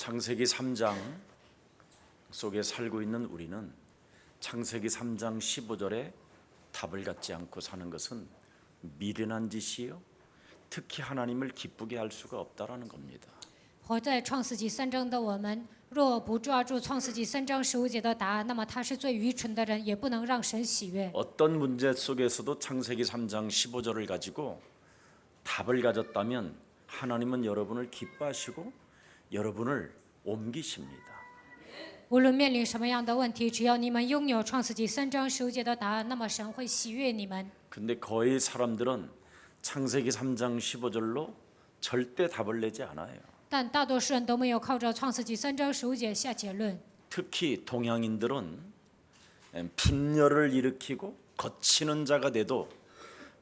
창세기 3장 속에 살고 있는 우리는 창세기 3장 15절에 답을 갖지 않고 사는 것은 미련한 짓이요, 특히 하나님을 기쁘게 할 수가 없다라는 겁니다. 活在创世纪3章的我们，若不抓住创世纪3章15节的答案，那么他是最愚蠢的人，也不能让神喜悦。 어떤 문제 속에서도 창세기 3장 15절을 가지고 답을 가졌다면 하나님은 여러분을 기뻐하시고 여러분을 옮기십니다. 无论面临什么样的问题，只要你们拥有创世纪3章15节的答案，那么神会喜悦你们。 근데 거의 사람들은 창세기 3장 15절로 절대 답을 내지 않아요. 但大多数人都没有靠着创世纪3章15节下结论。 특히 동양인들은 분열을 일으키고 거치는 자가 돼도,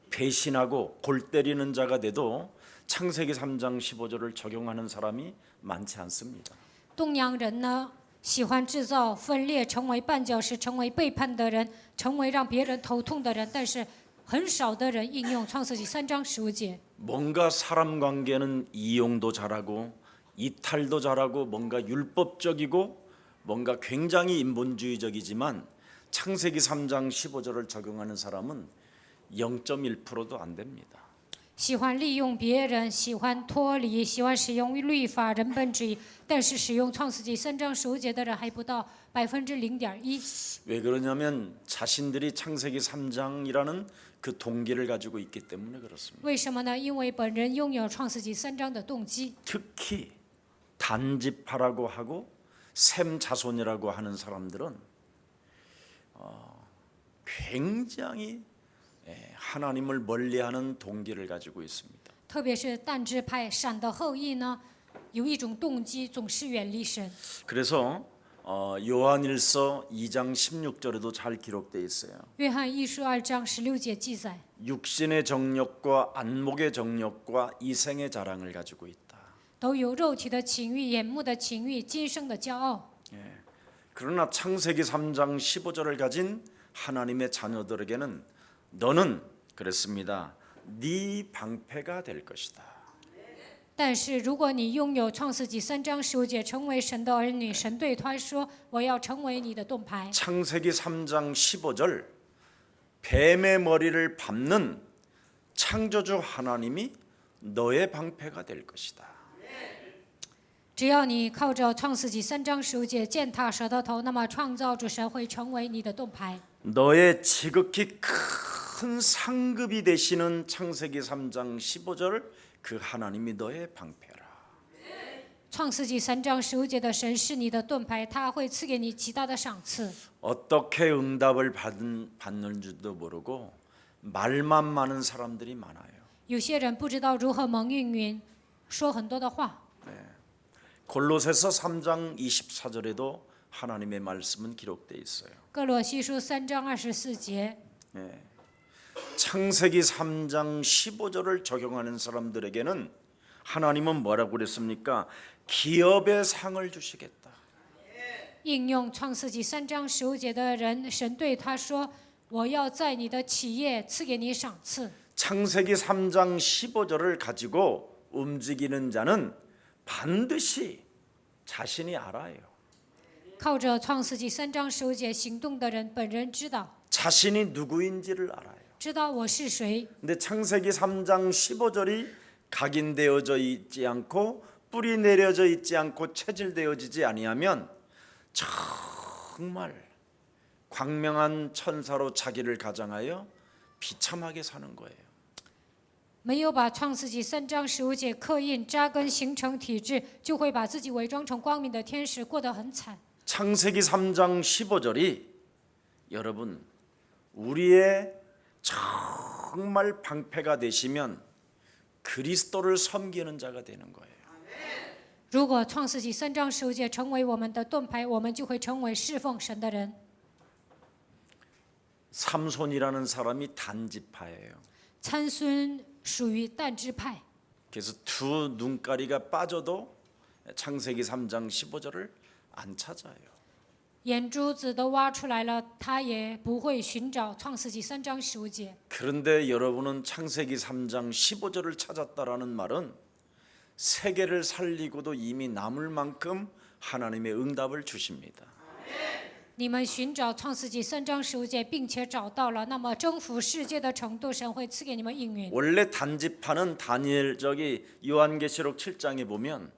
배신하고 골 때리는 자가 돼도 창세기 3장 15절을 적용하는 사람이 많지 않습니다. 东洋人呢，喜欢制造分裂，成为绊脚石，成为背叛的人，成为让别人头痛的人，但是很少的人应用创世纪3章15节。 뭔가 사람 관계는 이용도 잘하고 이탈도 잘하고 뭔가 율법적이고 뭔가 굉장히 인본주의적이지만 창세기 3장 15절을 적용하는 사람은 0.1%도 안 됩니다. 喜欢利用别人，喜欢脱离，喜欢使用律法、人本主义，但是使用创世纪3章15节的人还不到0.1%。 왜 그러냐면 자신들이 창세기 3장이라는 그 동기를 가지고 있기 때문에 그렇습니다. 为什么呢？因为本人拥有创世纪3章的动机。 특히 단지파라고 하고 셈 자손이라고 하는 사람들은 굉장히 하나님을 멀리하는 동기를 가지고 있습니다. 特别是但支派闪的后裔呢，有一种动机，总是远离神。 그래서 요한일서 2장 16절에도 잘 기록되어 있어요. 约翰一书2章16节记载， 육신의 정욕과 안목의 정욕과 이생의 자랑을 가지고 있다. 都有肉体的情欲、眼目的情欲、今生的骄傲。 그러나 창세기 3장 15절을 가진 하나님의 자녀들에게는 너는 그랬습니다. 네 방패가 될 것이다. 但是如果你拥有创世纪3章15节，成为神的儿女，神对他说：“我要成为你的盾牌。” 창세기 3장 15절 뱀의 머리를 밟는 창조주 하나님이 너의 방패가 될 것이다. 只要你靠着创世纪3章15节践踏蛇的头，那么创造主神会成为你的盾牌。 너의 지극히 큰 상급이 되시는 창세기 3장 15절 그 하나님이 너의 방패라. 创世纪3章15节的神是你的盾牌，他会赐给你极大的赏赐。 어떻게 응답을 받는지도 모르고 말만 많은 사람들이 많아요. 有些人不知道如何蒙应允，说很多的话。 골로새서 3장 24절에도 하나님의 말씀은 기록되어 있어요. 哥罗西书3章24节， 창세기 3장 15절을 적용하는 사람들에게는 하나님은 뭐라고 그랬습니까? 기업의 상을 주시겠다. 应用创世纪3章15节的人，神对他说：“我要在你的企业赐给你赏赐。” 창세기 3장 15절을 가지고 움직이는 자는 반드시 자신이 알아요. 靠着创世纪3章15节行动的人，本人知道， 자신이 누구인지를 알아요. 知道我是谁。 근데 창세기 3장 15절이 각인되어져 있지 않고 뿌리 내려져 있지 않고 체질되어지지 아니하면 정말 광명한 천사로 자기를 가장하여 비참하게 사는 거예요. 没有把创世纪3章15节刻印扎根形成体制，就会把自己伪装成光明的天使，过得很惨。 창세기 3장 15절이 여러분 우리의 정말 방패가 되시면 그리스도를 섬기는 자가 되는 거예요. 如果创世纪3章15节成为我们的盾牌，我们就会成为侍奉神的人。 삼손이라는 사람이 단지파예요. 参孙属于但支派， 그래서 두 눈가리가 빠져도 창세기 3장 15절을 안 찾아요. 眼珠子都挖出来了，他也不会寻找创世纪3章15节。 그런데 여러분은 창세기 3장 15절을 찾았다라는 말은 세계를 살리고도 이미 남을 만큼 하나님의 응답을 주십니다. 你们寻找创世纪3章15节，并且找到了，那么征服世界的程度，神会赐给你们应允。 원래 단지파는 요한계시록 7장에 보면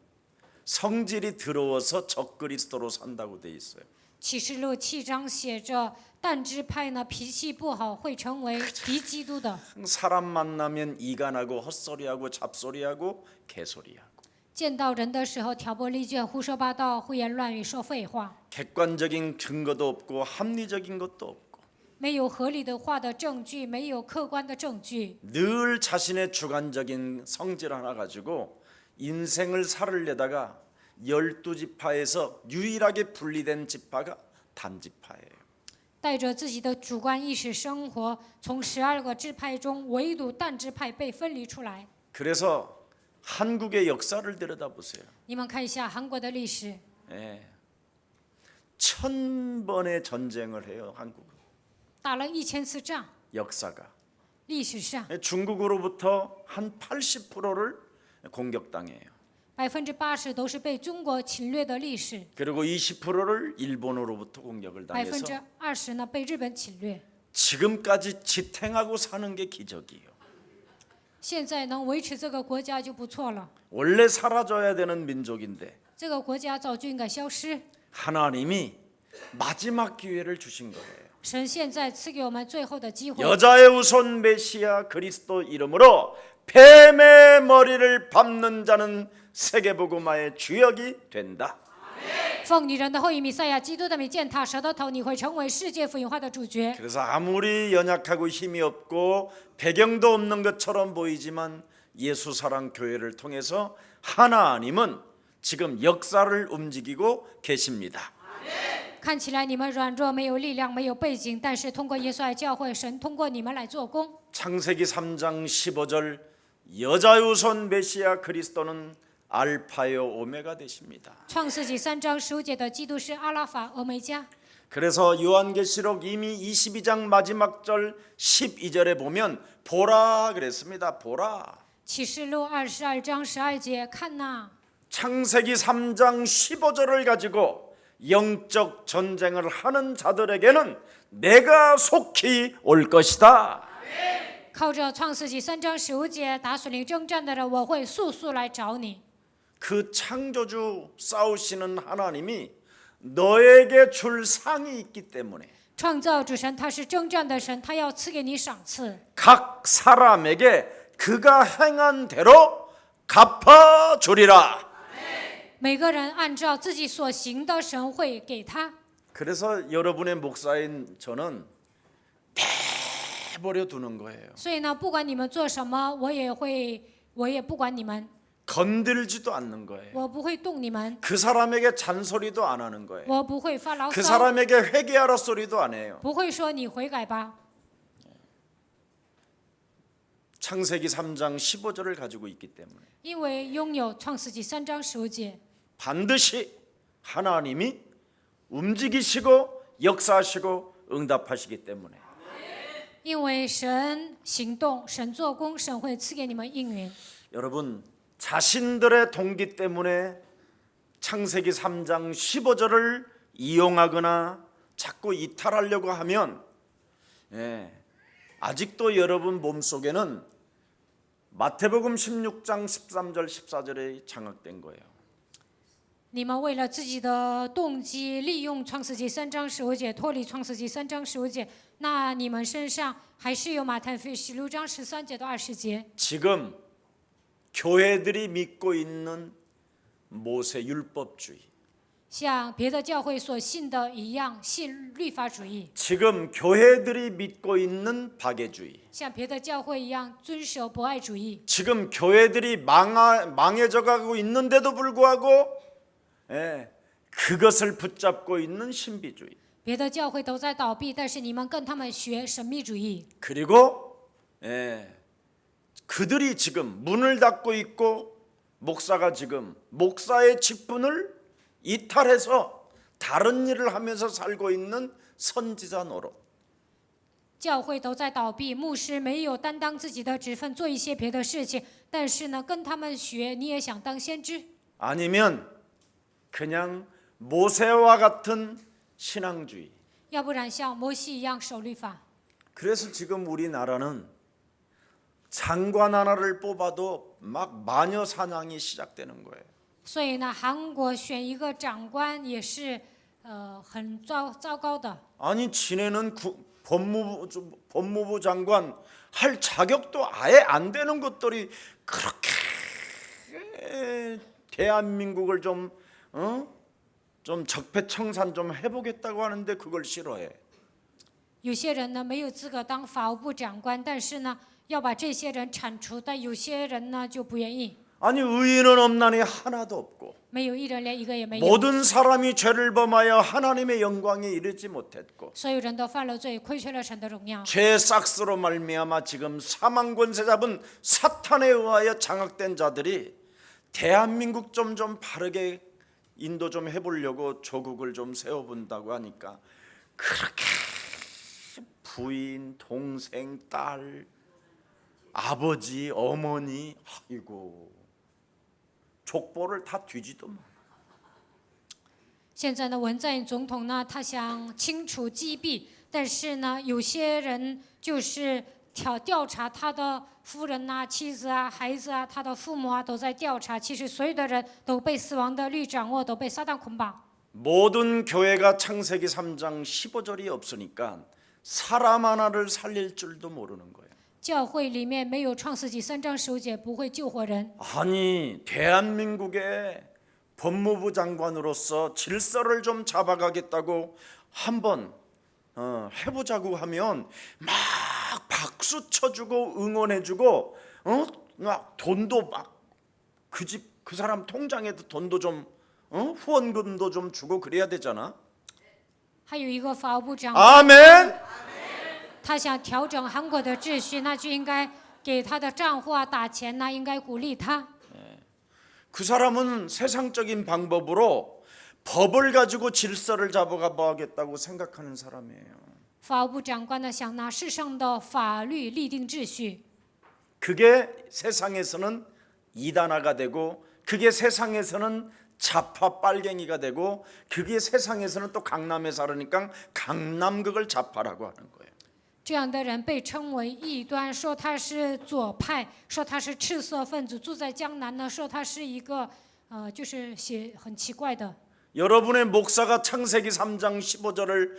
성질이 더러워서 적그리스도로 산다고 돼 있어요. 启示录7章写着，但支派呢脾气不好，会成为敌基督的。 사람 만나면 이간하고 헛소리하고 잡소리하고 개소리하고 见到人的时候挑拨离间、胡说八道、胡言乱语、说废话， 객관적인 근거도 없고 합리적인 것도 없고 没有合理的话的证据，没有客观的证据， 늘 자신의 주관적인 성질 하나 가지고 인생을 살으려다가 12지파에서 유일하게 분리된 지파가 단지파예요. 带着自己的主观意识生活，从12个支派中，唯独但支派被分离出来。 그래서 한국의 역사를 들여다보세요. 你们看一下韩国的历史， 1000번의 전쟁을 해요. 한국은 打了1000次仗， 역사가 历史上 중국으로부터 한 80%를 공격당해요. 80%都是被中国侵略的历史， 그리고 20%를 일본으로부터 공격을 당해서 20%呢被日本侵略。 지금까지 지탱하고 사는 게 기적이에요. 现在能维持这个国家就不错了， 원래 사라져야 되는 민족인데 这个国家早就应该消失。 하나님이 마지막 기회를 주신 거예요. 神现在赐给我们最后的机会， 여자의 후손 메시아 그리스도 이름으로 뱀의 머리를 밟는 자는 세계복음화의 주역이 된다. 奉女人的后裔弥赛亚基督的名践踏蛇的头，你会成为世界福音化的主角。 그래서 아무리 연약하고 힘이 없고 배경도 없는 것처럼 보이지만 예수 사랑 교회를 통해서 하나님은 지금 역사를 움직이고 계십니다. 看起来你们软弱，没有力量，没有背景，但是通过耶稣爱教会，神通过你们来做工。 창세기 3장 15절 여자의 후손 메시아 그리스도는 알파요 오메가 되십니다. 创世纪3章15节的基督是阿拉法、俄梅加。 그래서 요한계시록 이미 22장 마지막 절 12절에 보면 보라 그랬습니다. 보라. 启示录22章12节，看呐！ 창세기 3장 15절을 가지고 영적 전쟁을 하는 자들에게는 내가 속히 올 것이다. 靠着创世纪3章15节打属灵征战的人，我会速速来找你。 그 창조주 싸우시는 하나님이 너에게 줄 상이 있기 때문에 创造主神他是征战的神，他要赐给你赏赐。 각 사람에게 그가 행한 대로 갚아주리라. 每个人按照自己所行的，神会给他。 그래서 여러분의 목사인 저는 내버려 두는 거예요. 所以呢，不管你们做什么，我也不管你们， 건들지도 않는 거예요. 我不会动你们， 그 사람에게 잔소리도 안 하는 거예요. 我不会发牢 그 骚， 사람에게 회개하라 소리도 안 해요. 不会说你悔改吧。 창세기 3장 15절을 가지고 있기 때문에 因为拥有创世纪3章15节， 반드시 하나님이 움직이시고 역사하시고 응답하시기 때문에 因为神行动，神做工，神会赐给你们应允。 여러분 자신들의 동기 때문에 창세기 3장 15절을 이용하거나 자꾸 이탈하려고 하면 아직도 여러분 몸속에는 마태복음 16장 13절 14절에 장악된 거예요. 你们为了自己的动机，利用创世纪3章15节，脱离创世纪3章15节，那你们身上还是有马太福音16章13节到20节。 지금 교회들이 믿고 있는 모세 율법주의, 像别的教会所信的一样，信律法主义； 지금 교회들이 믿고 있는 박애주의, 像别的教会一样，遵守博爱主义； 지금 교회들이 망해져가고 있는데도 불구하고 그것을 붙잡고 있는 신비주의. 别的教会都在倒闭，但是你们跟他们学神秘主义。 그리고 그들이 지금 문을 닫고 있고 목사가 지금 목사의 직분을 이탈해서 다른 일을 하면서 살고 있는 선지자 노릇. 教会都在倒闭，牧师没有担当自己的职分，做一些别的事情。但是呢，跟他们学，你也想当先知， 아니면 그냥 모세와 같은 신앙주의. 要不然像摩西一样守律法。 그래서 지금 우리나라는 장관 하나를 뽑아도 막 마녀 사냥이 시작되는 거예요. 所以呢，韩国选一个长官也是很糟糕的。 아니 지네는 법무부 장관 할 자격도 아예 안 되는 것들이 그렇게 대한민국을 좀 적폐청산 좀 해보겠다고 하는데 그걸 싫어해. 有些人呢没有资格当法务部长官，但是呢要把这些人铲除，但有些人呢就不愿意。 아니 의인은 없나니 하나도 없고 没有一人，连一个也没有。 모든 사람이 죄를 범하여 하나님의 영광에 이르지 못했고 所有人都犯了罪，亏缺了神的荣耀。 죄 싹스로 말미암아 지금 사망 권세 잡은 사탄에 의하여 장악된 자들이 대한민국 좀 바르게 인도 좀 해보려고 조국을 좀 세워본다고 하니까 그렇게 부인, 동생, 딸, 아버지, 어머니, 아이고 족보를 다 뒤지더만. 现在呢，文在寅总统呢，他想清除击毙，但是呢，有些人就是调查他的夫人呐、妻子啊、孩子啊、他的父母啊，都在调查。其实所有的人都被死亡的律掌握，都被撒旦捆绑。 모든 교회가 창세기 3장 15절이 없으니까 사람 하나를 살릴 줄도 모르는 거예요. 教会里面没有创世纪3章15节，不会救活人。 아니 대한민국의 법무부 장관으로서 질서를 좀 잡아가겠다고 한번 해보자고 하면 막 박수 쳐주고 응원해주고 막 돈도 막 그 집 그 사람 통장에도 돈도 좀 후원금도 좀 주고 그래야 되잖아. 还有一个法务部长， 아멘. 他想调整韩国的秩序，那就应该给他的账户啊打钱呐、应该鼓励他。 그 사람은 세상적인 방법으로 법을 가지고 질서를 잡아가겠다고 생각하는 사람이에요. 法务部长官呢，想拿世上的法律立定秩序， 그게 세상에서는 이단화가 되고 그게 세상에서는 좌파 빨갱이가 되고 그게 세상에서는 또 강남에 살으니까 강남극을 좌파라고 하는 거예요. 这样的人被称为异端，说他是左派，说他是赤色分子。住在江南呢，说他是一个就是很奇怪的。 여러분의 목사가 창세기 3장 15절을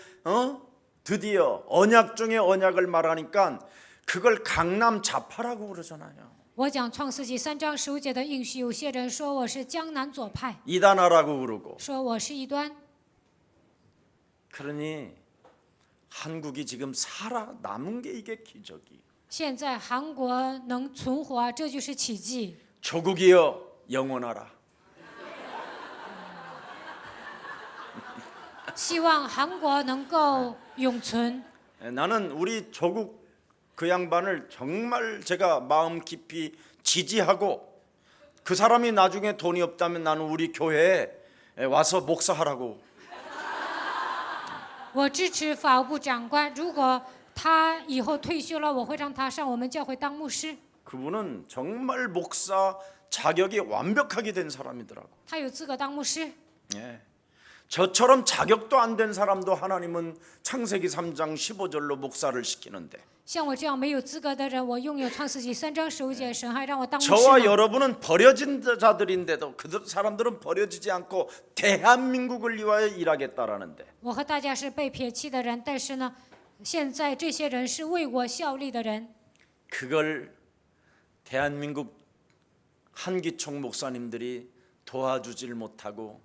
드디어 언약 중에 언약을 말하니까 그걸 강남 좌파라고 그러잖아요. 我讲创世纪3章15节的应许，有些人说我是江南左派， 이단화라고 그러고. 说我是异端。 그러니 한국이 지금 살아남은 게 이게 기적이. 现在韩国能存活啊，这就是奇迹。 조국이여 영원하라. 希望韩国能够永存。 나는 우리 조국 그 양반을 정말 제가 마음 깊이 지지하고 그 사람이 나중에 돈이 없다면 나는 우리 교회에 와서 목사하라고. 我支持法务部长官，如果他以后退休了，我会让他上我们教会当牧师。 그분은 정말 목사 자격이 완벽하게 된 사람이더라고. 他有资格当牧师。 예. 저처럼 자격도 안 된 사람도 하나님은 창세기 3장 15절로 목사를 시키는데 像我这样没有资格的人，我拥有创世纪3章15节，神还让我当牧师 저와 呢。 여러분은 버려진 자들인데도 그 사람들은 버려지지 않고 대한민국을 위하여 일하겠다라는데 我和大家是被撇弃的人，但是呢，现在这些人是为我效力的人。 그걸 대한민국 한기총 목사님들이 도와주질 못하고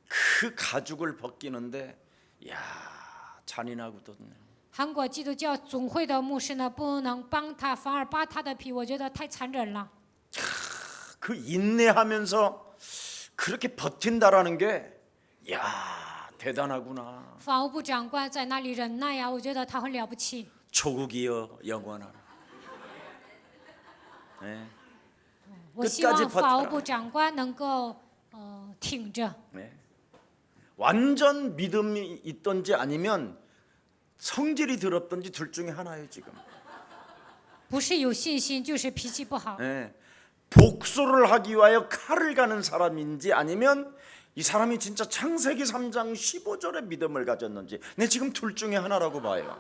그 가죽을 벗기는데 야 잔인하거든요. 韩国基督教总会的牧师呢，不能帮他，反而扒他的皮，我觉得太残忍了。 그 인내하면서 그렇게 버틴다라는 게 야 대단하구나. 法务部长官在那里忍耐呀，我觉得他很了不起。 조국이여 영원하라. 네. 我希望法务部长官能够挺着。 네. 완전 믿음이 있던지 아니면 성질이 더럽든지 둘 중에 하나예요 지금. 不是有信心，就是脾气不好。 예. 복수를 하기 위하여 칼을 가는 사람인지 아니면 이 사람이 진짜 창세기 3장 15절의 믿음을 가졌는지, 내 지금 둘 중에 하나라고 봐요.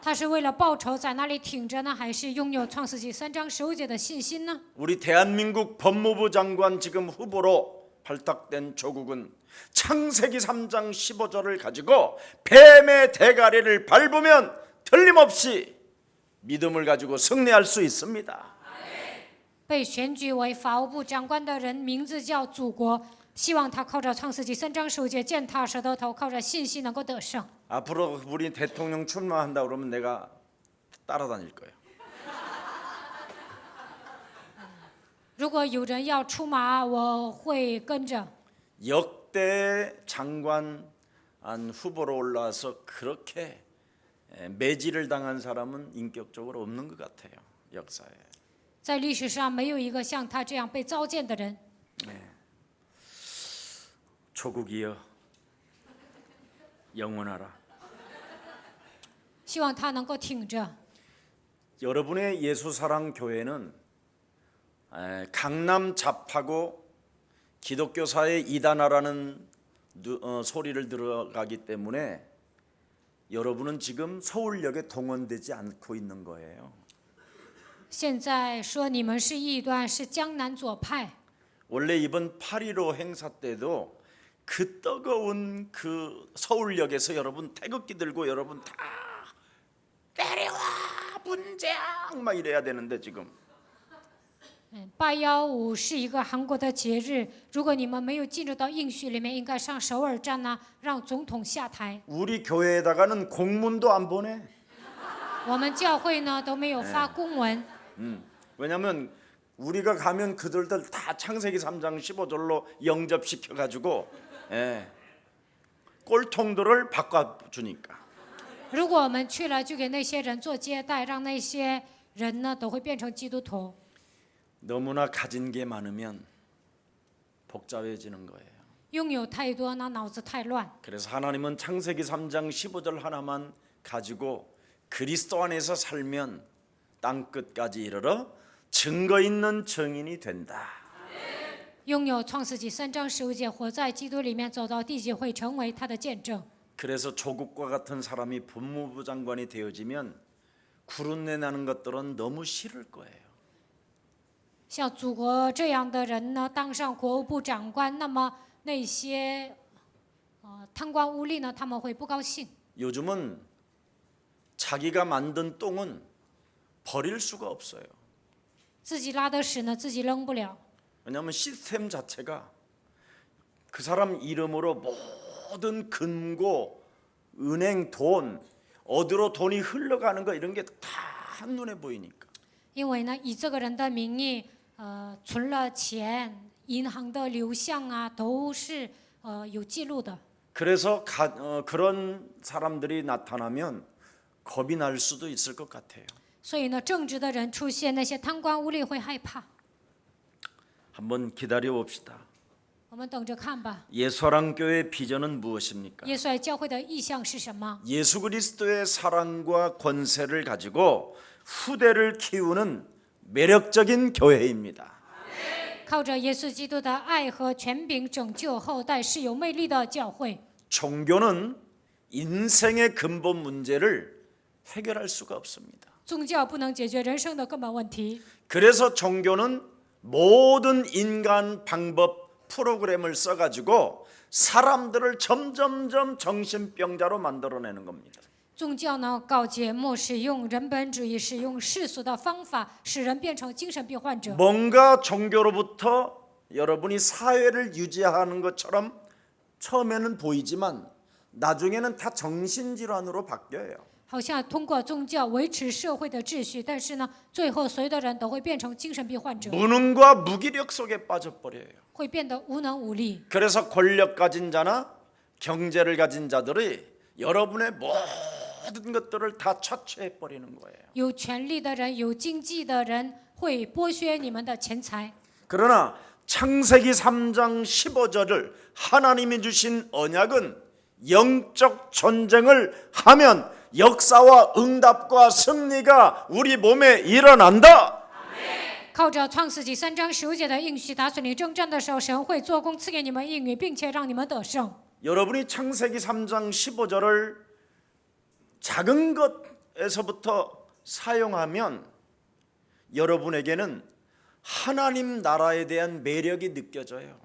他是为了报仇在那里挺着呢，还是拥有创世纪3章15节的信心呢？ 우리 대한민국 법무부 장관 지금 후보로 발탁된 조국은 창세기 3장 15절을 가지고 뱀의 대가리를 밟으면 틀림없이 믿음을 가지고 승리할 수 있습니다. 被选举为法务部长官的人名字叫祖国，希望他靠着创世纪3章15节践踏蛇的头，靠着信心能够得胜。 앞으로 우리 대통령 출마한다 그러면 내가 따라다닐 거예요. 如果有人要出马，我会跟着。 역대 장관 후보로 올라와서 그렇게 매질을 당한 사람은 인격적으로 없는 것 같아요. 역사에. 在历史上没有一个像他这样被糟践的人。 조국이여 영원하라. 希望他能够挺着。 여러분의 예수사랑 교회는 강남 잡하고 기독교사의 이단화라는 소리를 들어가기 때문에 여러분은 지금 서울역에 동원되지 않고 있는 거예요. 现在说你们是异端，是江南左派。 원래 이번 8.15 행사 때도 그 뜨거운 그 서울역에서 여러분 태극기 들고 여러분 다 내려와 문재앙 막 이래야 되는데 지금 815是一个韩国的节日，如果你们没有进入到应许里面，应该上首尔站呢，让总统下台。 우리 교회에다가는 공문도 안 보내. 我们教会呢都没有发公文， 왜냐하면 우리가 가면 그들들 다 창세기 3장 15절로 영접시켜가지고 꼴통들을 바꿔주니까. 如果我们去了，就给那些人做接待，让那些人呢都会变成基督徒。 너무나 가진 게 많으면 복잡해지는 거예요. 拥有太多呢，脑子太乱。 그래서 하나님은 창세기 3장 15절 하나만 가지고 그리스도 안에서 살면 땅 끝까지 이르러 증거 있는 증인이 된다. 拥有创世纪3章15节，活在基督里面，走到地极会成为他的见证。 그래서 조국과 같은 사람이 법무부 장관이 되어지면 구른내 나는 것들은 너무 싫을 거예요. 像祖国这样的人呢，当上国务部长官，那么那些贪官污吏呢，他们会不高兴。 요즘은 자기가 만든 똥은 버릴 수가 없어요. 自己拉的屎呢，自己扔不了， 왜냐하면 시스템 자체가 그 사람 이름으로 모든 금고, 은행 돈, 어디로 돈이 흘러가는 거 이런 게 다 한눈에 보이니까. 因为呢，以这个人的名义，存了钱，银行的流向啊，都是有记录的。 그래서 그런 사람들이 나타나면 겁이 날 수도 있을 것 같아요. 所以呢，正直的人出现，那些贪官污吏会害怕。 한번 기다려 봅시다. 我们等着看吧。 예수사랑교회의 비전은 무엇입니까? 耶稣爱教会的意向是什么？ 예수 그리스도의 사랑과 권세를 가지고 후대를 키우는 매력적인 교회입니다. 靠着耶稣基督的爱和权柄拯救后代，是有魅力的教会。 종교는 인생의 근본 문제를 해결할 수가 없습니다. 宗教不能解决人生的根本问题， 그래서 종교는 모든 인간 방법 프로그램을 써가지고 사람들을 점점점 정신병자로 만들어내는 겁니다. 宗教呢搞节目，使用人本主义，使用世俗的方法，使人变成精神病患者。 뭔가 종교로부터 여러분이 사회를 유지하는 것처럼 처음에는 보이지만 나중에는 다 정신질환으로 바뀌어요. 好像通过宗教维持社会的秩序，但是呢，最后所有的人都会变成精神病患者， 무능과 무기력 속에 빠져버려요. 会变得无能无力。 그래서 권력 가진 자나 경제를 가진 자들이 여러분의 모든 것들을 다 차치해 버리는 거예요. 有权力的人，有经济的人会剥削你们的钱财。 그러나 창세기 3장 15절을 하나님이 주신 언약은 영적 전쟁을 하면 역사와 응답과 승리가 우리 몸에 일어난다. 靠着创世纪3章15节的应许，打算你征战的时候，神会做工赐给你们应允，并且让你们得胜。 여러분이 창세기 3장 15절을 작은 것에서부터 사용하면 여러분에게는 하나님 나라에 대한 매력이 느껴져요.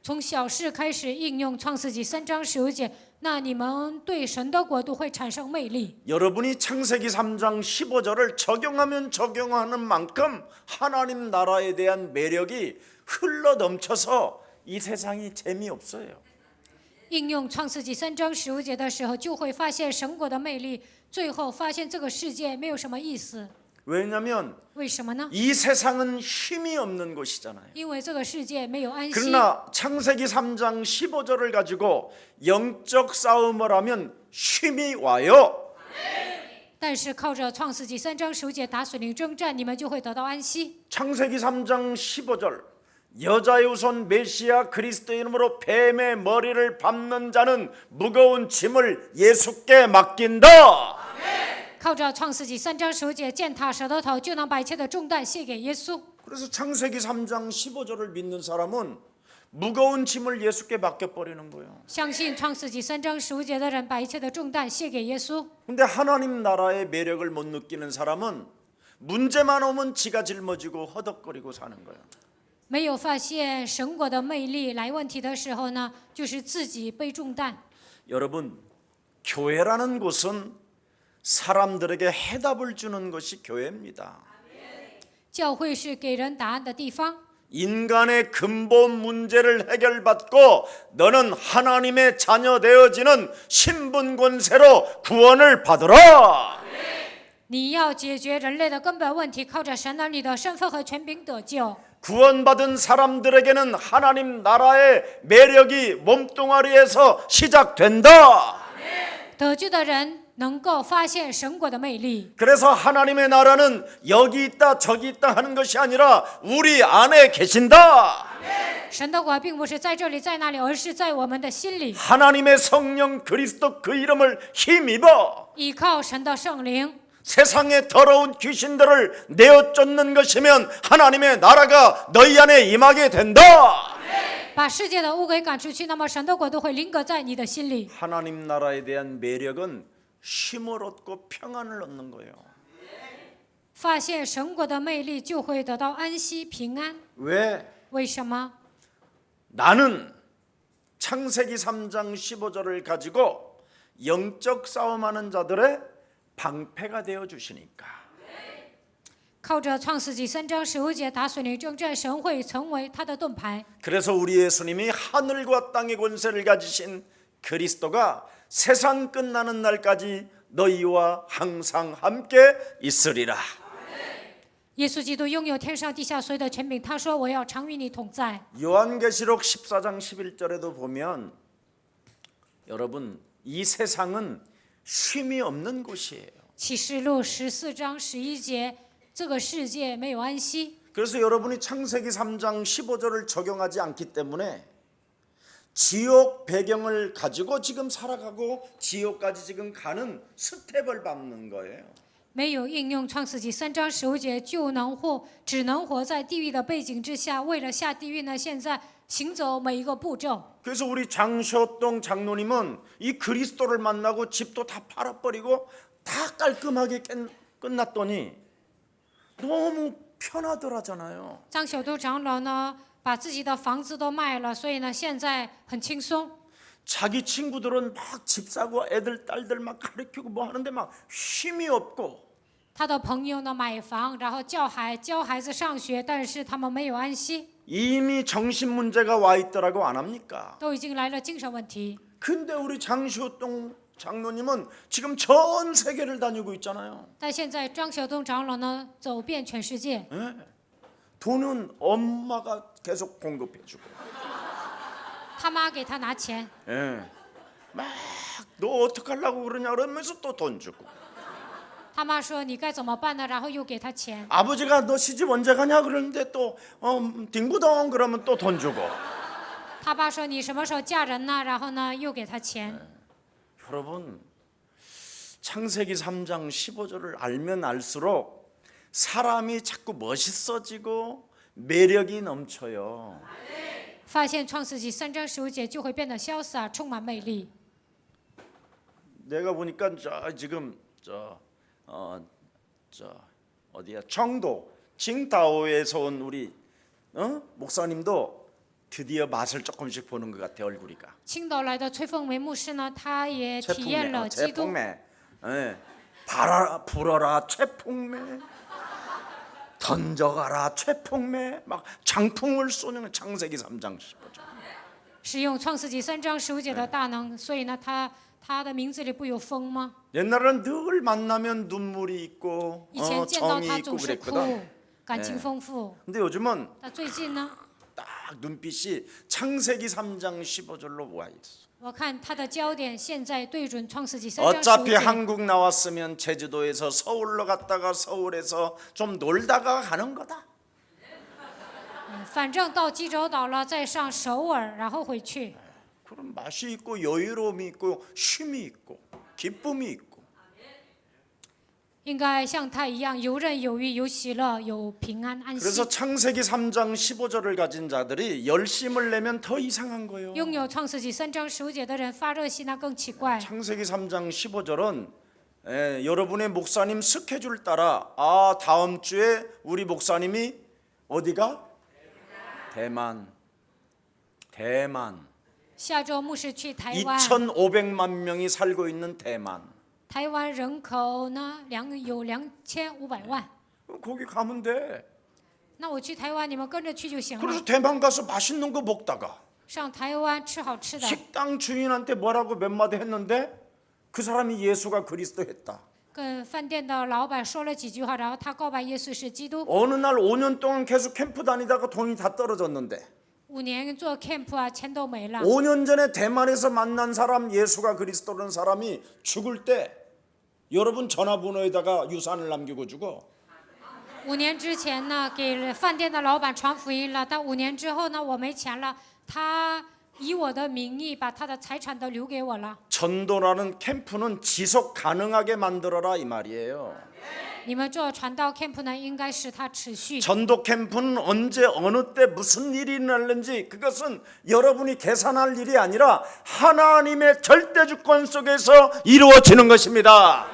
从小事开始应用创世纪3章15节，那你们对神的国度会产生魅力。 여러분이 창세기 3장 15절을 적용하면 적용하는 만큼 하나님 나라에 대한 매력이 흘러 넘쳐서 이 세상이 재미없어요. 应用创世纪3章15节的时候，就会发现神国的魅力，最后发现这个世界没有什么意思。 왜냐하면 为什么呢？ 이 세상은 쉼이 없는 곳이잖아요. 因为这个世界没有安息。 그러나 창세기 3장 15절을 가지고 영적 싸움을 하면 쉼이 와요. 但是靠着创世纪3章15节打水灵征战，你们就会得到安息。 창세기 3장 15절 여자의 후손 메시아 그리스도의 이름으로 뱀의 머리를 밟는 자는 무거운 짐을 예수께 맡긴다. 靠着创世纪3章15节践踏蛇的头，就能把一切的重担卸给耶稣。 그래서 창세기 3장 15절을 믿는 사람은 무거운 짐을 예수께 맡겨버리는 거예요. 相信创世纪3章15节的人，把一切的重担卸给耶稣。 근데 하나님 나라의 매력을 못 느끼는 사람은 문제만 오면 지가 짊어지고 허덕거리고 사는 거예요. 没有发现神国的魅力，来问题的时候呢，就是自己背重担。 여러분, 교회라는 곳은 사람들에게 해답을 주는 것이 교회입니다. 教会是给人答案的地方。 인간의 근본 문제를 해결받고 너는 하나님의 자녀 되어지는 신분 권세로 구원을 받으라. 你要解决人类的根本问题，靠着神儿女的身份和权柄得救。 구원받은 사람들에게는 하나님 나라의 매력이 몸뚱아리에서 시작된다. 得救的人能够发现神国的魅力。 그래서 하나님의 나라는 여기 있다 저기 있다 하는 것이 아니라 우리 안에 계신다. 神的国并不是在这里在那里，而是在我们的心里。 하나님의 성령 그리스도 그 이름을 힘입어 依靠神的圣灵， 세상의 더러운 귀신들을 내어쫓는 것이면 하나님의 나라가 너희 안에 임하게 된다. 把世界的污鬼赶出去，那么神的国度会临格在你的心里。 하나님 나라에 대한 매력은 쉼을 얻고 평안을 얻는 거예요. 发现神国的魅力，就会得到安息平安。 왜? 为什么？ 나는 창세기 3장 15절을 가지고 영적 싸움하는 자들의 방패가 되어 주시니까. 靠着创世纪3章15节打水灵征战，神会成为他的盾牌。 그래서 우리 예수님이 하늘과 땅의 권세를 가지신 그리스도가 세상 끝나는 날까지 너희와 항상 함께 있으리라. 耶稣基督拥有天上地下所有的权柄，他说：“我要常与你同在。” 요한계시록 14장 11절에도 보면 여러분 이 세상은 쉼이 없는 곳이에요. 启示录14章11节，这个世界没有安息。 그래서 여러분이 창세기 3장 15절을 적용하지 않기 때문에 지옥 배경을 가지고 지금 살아가고 지옥까지 지금 가는 스텝을 밟는 거예요. 没有应用创世纪3章15节，只能活在地狱的背景之下。为了下地狱呢，现在行走每一个步骤。 그래서 우리 장쇼동 장로님은 이 그리스도를 만나고 집도 다 팔아버리고 다 깔끔하게 끝났더니 너무 편하더라잖아요. 张小都长老呢，把自己的房子都卖了，所以呢，现在很轻松。 자기 친구들은 막 집 사고 애들 딸들 막 가르치고 뭐 하는데 막 쉼이 없고 他的朋友呢，买房，然后教孩子上学，但是他们没有安息， 이미 정신 문제가 와 있더라고 안 합니까? 都已经来了精神问题。 근데 우리 장시호동 장로님은 지금 전 세계를 다니고 있잖아요. 但现在张小东长老呢，走遍全世界， 예. 돈은 엄마가 계속 공급해주고. 他妈给他拿钱， 예. 막 너 어떡하려고 그러냐 그러면서 또 돈 주고. 他妈说你该怎么办呢？然后又给他钱。 아버지가 너 시집 언제 가냐 그러는데 또 딩구덩 그러면 또 돈 주고. 他爸说你什么时候嫁人呢？然后呢又给他钱。 여러분 창세기 3장 15절을 알면 알수록 사람이 자꾸 멋있어지고 매력이 넘쳐요. 发现创世纪3章15节就会变得潇洒，充满魅力。 내가 보니까 지금 어디야 청도 칭다오에서 온 우리 목사님도 드디어 맛을 조금씩 보는 것 같아 얼굴이가. 青岛来的崔凤梅牧师呢，他也体验了基督。 최풍매, 불어라 최풍매, 던져가라 최풍매, 막 장풍을 쏘는 창세기 3장 15절. 使用创世纪3章15节的大能，所以呢，他的名字里不有风吗？ 옛날에는 늘 만나면 눈물이 있고 以前见到 정이 他 있고 总是哭 그랬거든. ，感情丰富。 근데 요즘은 那最近呢， 딱 눈빛이 창세기 3장 15절로 와 있어. 我看他的焦点现在对准创世纪3章 어차피 15节。 한국 나왔으면 제주도에서 서울로 갔다가 서울에서 좀 놀다가 가는 거다. 反正到济州岛了，再上首尔，然后回去。 그런 맛이 있고 여유로움이 있고 쉼이 있고 기쁨이 있고. 应该像他一样游刃有余、有喜乐、有平安安息。 그래서 창세기 3장 15절을 가진 자들이 열심을 내면 더 이상한 거예요. 拥有创世纪3章15节的人发热心，那更奇怪。 창세기 3장 15절은 여러분의 목사님 스케줄 따라 다음 주에 우리 목사님이 어디가? 대만. 下周牧师去台湾， 2,500만 명이 살고 있는 대만. 台湾人口呢有2500万。 거기 가면 돼. 那我去台湾，你们跟着去就行 그래서 了。 대만 가서 맛있는 거 먹다가 上台湾吃好吃的， 식당 주인한테 뭐라고 몇 마디 했는데 그 사람이 예수가 그리스도 했다. 跟饭店的老板说了几句话，然后他告白耶稣是基督。 어느 날 5년 동안 계속 캠프 다니다가 돈이 다 떨어졌는데 5年做 camp 啊，钱都没了。 5년 전에 대만에서 만난 사람 예수가 그리스도라는 사람이 죽을 때 여러분 전화번호에다가 유산을 남기고 주고 5年之前呢，给饭店的老板传福音了，但5年之后呢，我没钱了，他以我的名义把他的财产都留给我了。 전도라는 캠프는 지속 가능하게 만들어라 이 말이에요. 你们做传道 camp 呢，应该使它持续。 전도 캠프는 언제 어느 때 무슨 일이 일어날는지 그것은 여러분이 계산할 일이 아니라 하나님의 절대 주권 속에서 이루어지는 것입니다.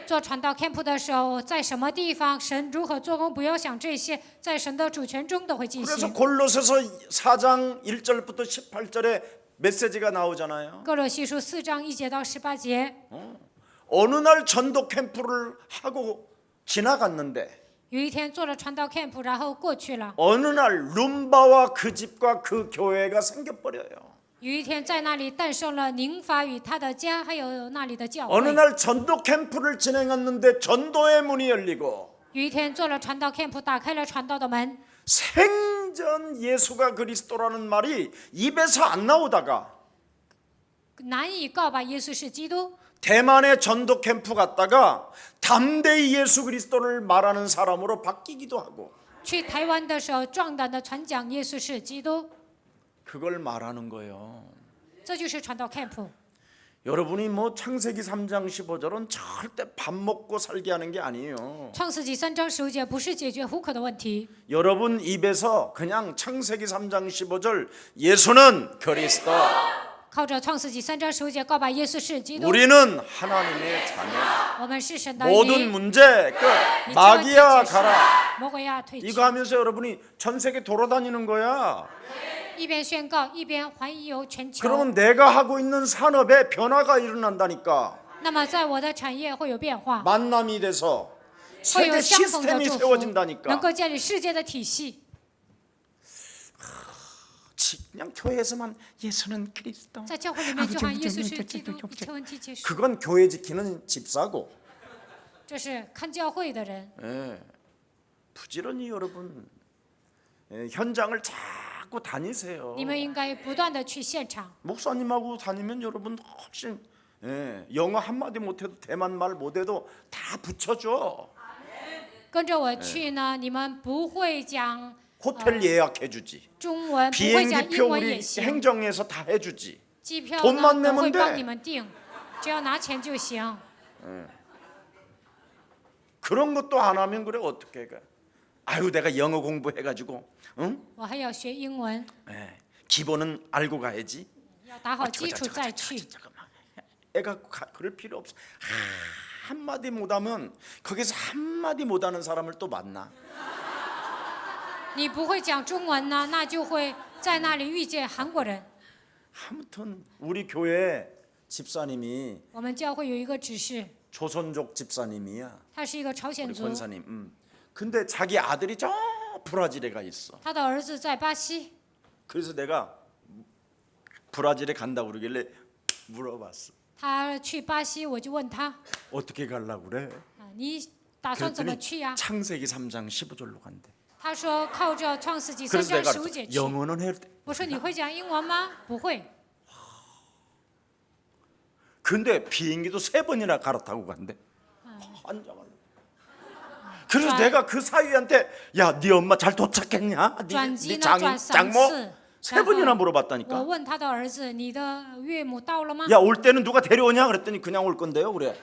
做传道 camp 的时候，在什么地方，神如何做工，不要想这些，在神的主权中都会进 그래서 行。 골로새서 4장 1절부터 18절에 메시지가 나오잖아요. 哥罗西书4章1节到18节， 어느 날 전도 캠프를 하고 지나갔는데 有一天做了传道 camp，然后过去了。 어느 날 룸바와 그 집과 그 교회가 생겨버려요. 有一天在那里诞生了宁法与他的家，还有那里的教 어느 会。 날 전도 캠프를 진행했는데 전도의 문이 열리고 有一天做了传道 camp，打开了传道的门。 생전 예수가 그리스도라는 말이 입에서 안 나오다가 难以告白耶稣是基督。 대만의 전도 캠프 갔다가 담대히 예수 그리스도를 말하는 사람으로 바뀌기도 하고 去台湾的时候，壮胆的传讲耶稣是基督， 그걸 말하는 거예요. 这就是传道 camp。 여러분이 뭐 창세기 3장 15절은 절대 밥 먹고 살게 하는 게 아니에요. 创世纪3章15节不是解决糊口的问题， 여러분 입에서 그냥 창세기 3장 15절 예수는 그리스도 靠着创世纪3章15节告白耶稣是基督， 우리는 하나님의 자녀 我们是神的 모든 儿女。 문제 끝 你这问题 마귀야 解决 가라 魔鬼呀退去。 이거 하면서 여러분이 전 세계 돌아다니는 거야. 一边宣告，一边环游全球。 그러면 내가 하고 있는 산업에 변화가 일어난다니까. 那么在我的产业会有变化， 만남이 돼서 会有 세계 相逢的 시스템이 祝福，能 세워진다니까. 够建立世界的体系。 그냥 교회에서만 예수는 그리스도. 在教会里面就喊耶稣是基督，一切问题结束。 그건 교회 지키는 집사고. 这是看教会的人， 예. 부지런히 여러분 현장을 자꾸 다니세요. 你们应该不断的去现场。 목사님하고 다니면 여러분 훨씬 영어 한마디 못해도 대만 말 못해도 다 붙여줘. 跟着我去呢，你们不会讲 호텔 예약해주지. 中文，不会讲 비행기표 英文 우리 也行， 행정에서 다 해주지. 机票 돈만 呢 내면 都会 돼 帮你们订，只要拿钱就行。 그런 것도 안 하면 그래 어떻게 해? 아유 내가 영어 공부해가지고 응? 我还要学英文， 예, 기본은 알고 가야지. 要打好基础再去。 잠깐만. 애가 그럴 필요 없어. 한마디 못하면 거기서 한마디 못하는 사람을 또 만나. 你不会讲中文呢，那就会在那里遇见韩国人。 아무튼 우리 교회 집사님이 我们教会有一个执事， 조선족 집사님이야. 他是一个朝鲜 우리 族， 권사님. 근데 자기 아들이 저 브라질에 가 있어. 他的儿子在巴西。 그래서 내가 브라질에 간다고 그러길래 물어봤어. 他去巴西，我就问他 어떻게 가려고 그래? 啊，你打算怎么去呀？ 창세기 3장 15절로 간대. 他说靠着创世纪3 그래서 章 내가 15节去。 영어는 해야 돼. 我说你会讲英文吗？不会。 근데 비행기도 3번이나 갈아타고 간대. 환장하네. 그래서 내가 그 사위한테 야, 네 엄마 잘 도착했냐? 네 转机呢 장모 转3次， 세 번이나 我 물어봤다니까. 问他的儿子：“你的岳母到了吗？ 야, 올 때는 누가 데려오냐? 그랬더니 그냥 올 건데요, 그래.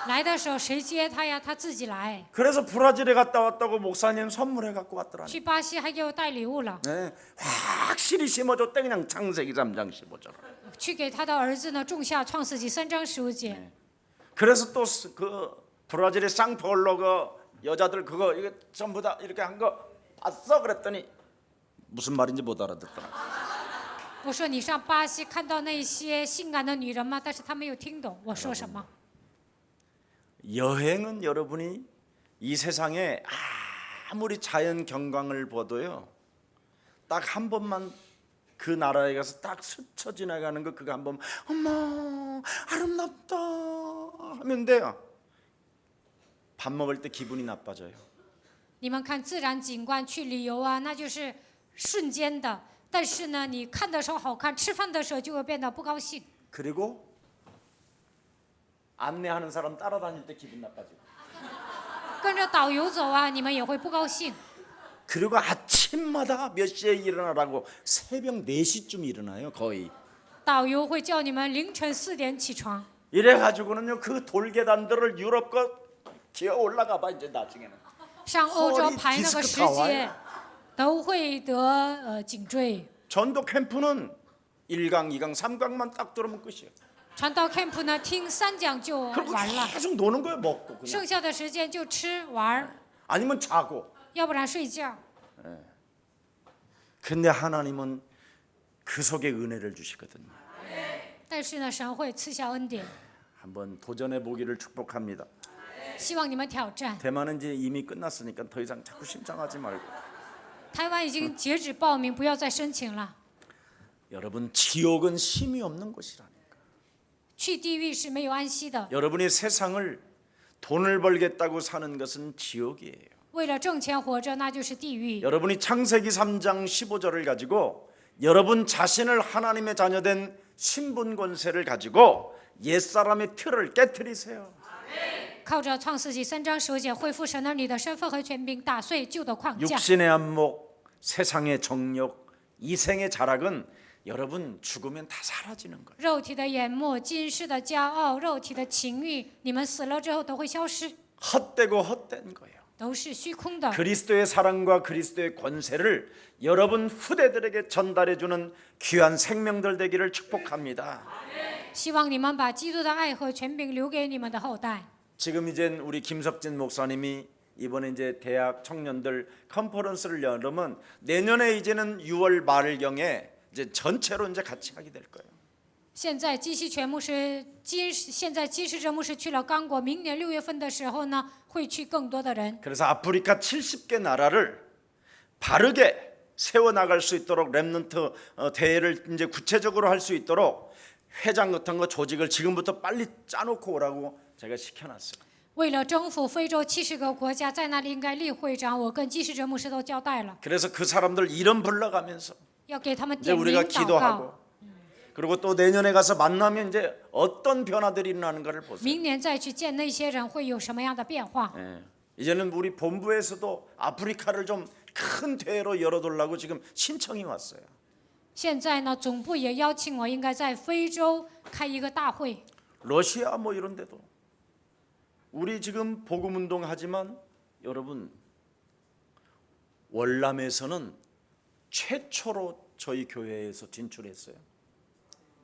来的时候谁接他呀？他自己来。 그래서 브라질에 갔다 왔다고 목사님 선물해 갖고 왔더라니. 去巴西还给我带礼物了， 네, 확실히 심어줬대 그냥 창세기 3장 15절. 去给他的儿子呢种下创世纪3章15节。 그래서 또 그 브라질의 상파울로 그 여자들 그거 이거 전부 다 이렇게 한 거 봤어? 그랬더니 무슨 말인지 못 알아듣더라. 我说你上巴西看到那些性感的女人吗？但是他没有听懂我说什么。 여행은 여러분이 이 세상에 아무리 자연 경관을 보도요, 딱 한 번만 그 나라에 가서 딱 스쳐 지나가는 거 그거 한 번 어머 아름답다 하면 돼요. 밥 먹을 때 기분이 나빠져요. 你们看自然景观去旅游啊，那就是瞬间的。但是呢，你看的时候好看，吃饭的时候就会变得不高兴。 그리고 안내하는 사람 따라다닐 때 기분 나빠지고. 跟着导游走啊，你们也会不高兴。 그리고 아침마다 몇 시에 일어나라고 새벽 4시쯤 일어나요 거의. 导游会叫你们凌晨4点起床。 이래가지고는요 그 돌계단들을 유럽 거 기어 올라가 봐 이제 나중에는. 上欧洲排那个石阶，都会得颈椎。 전도 캠프는 1강, 2강, 3강만 딱 들어오면 끝이에요. 传道 camp 呢，听3讲就 그리고 完了， 계속 노는 거예요 먹고 그냥. 剩下的时间就吃玩， 아니면 자고. 要不然睡觉。 근데 하나님은 그 속에 은혜를 주시거든요. 但是呢，神会赐下恩典， 한번 도전해 보기를 축복합니다. 希望你们挑战。 대만은 이제 이미 끝났으니까 더 이상 자꾸 신청하지 말고. 台湾已经截止报名，不要再申请了。 여러분 지옥은 쉼이 없는 곳이라니까. 去地狱是没有安息的， 여러분이 세상을 돈을 벌겠다고 사는 것은 지옥이에요. 为了挣钱活着，那就是地狱。 여러분이 창세기 3장 15절을 가지고 여러분 자신을 하나님의 자녀된 신분 권세를 가지고 옛사람의 틀을 깨트리세요. 靠着创世纪3章15节恢复神儿女的身份和权柄，打碎旧的框架。 육신의 안목, 세상의 정욕, 이생의 자락은 여러분 죽으면 다 사라지는 거예요. 肉体的眼目、今世的骄傲、肉体的情欲，你们死了之后都会消失， 헛되고 헛된 거예요. 都是虚空的。 그리스도의 사랑과 그리스도의 권세를 여러분 후대들에게 전달해 주는 귀한 생명들 되기를 축복합니다. 希望你们把基督的爱和权柄留给你们的后代。 지금 이젠 우리 김석진 목사님이 이번에 이제 대학 청년들 컨퍼런스를 열으면 내년에 이제는 6월 말경에 이제 전체로 이제 같이 하게 될 거예요. 现在基西全牧师，现在基士哲牧师去了刚果，明年6月份的时候呢，会去更多的人。 그래서 아프리카 70개 나라를 바르게 세워 나갈 수 있도록 렘넌트 대회를 이제 구체적으로 할 수 있도록 회장 같은 거 조직을 지금부터 빨리 짜놓고 오라고 제가 시켜놨어요. 为了征服非洲70个国家，在那里应该立会长，我跟基士哲牧师都交代了， 그래서 그 사람들 이름 불러가면서 要给他们 이제 点名 우리가 祷告。 기도하고 그리고 또 내년에 가서 만나면 이제 어떤 변화들이 일어나는가를 보세요. 明年再去见那些人会有什么样的变化？ 예. 이제는 우리 본부에서도 아프리카를 좀 큰 대회로 열어달라고 지금 신청이 왔어요. 现在呢，总部也邀请我，应该在非洲开一个大会。 러시아 뭐 이런 데도 우리 지금 복음 운동 하지만 여러분 월남에서는 최초로 저희 교회에서 진출했어요.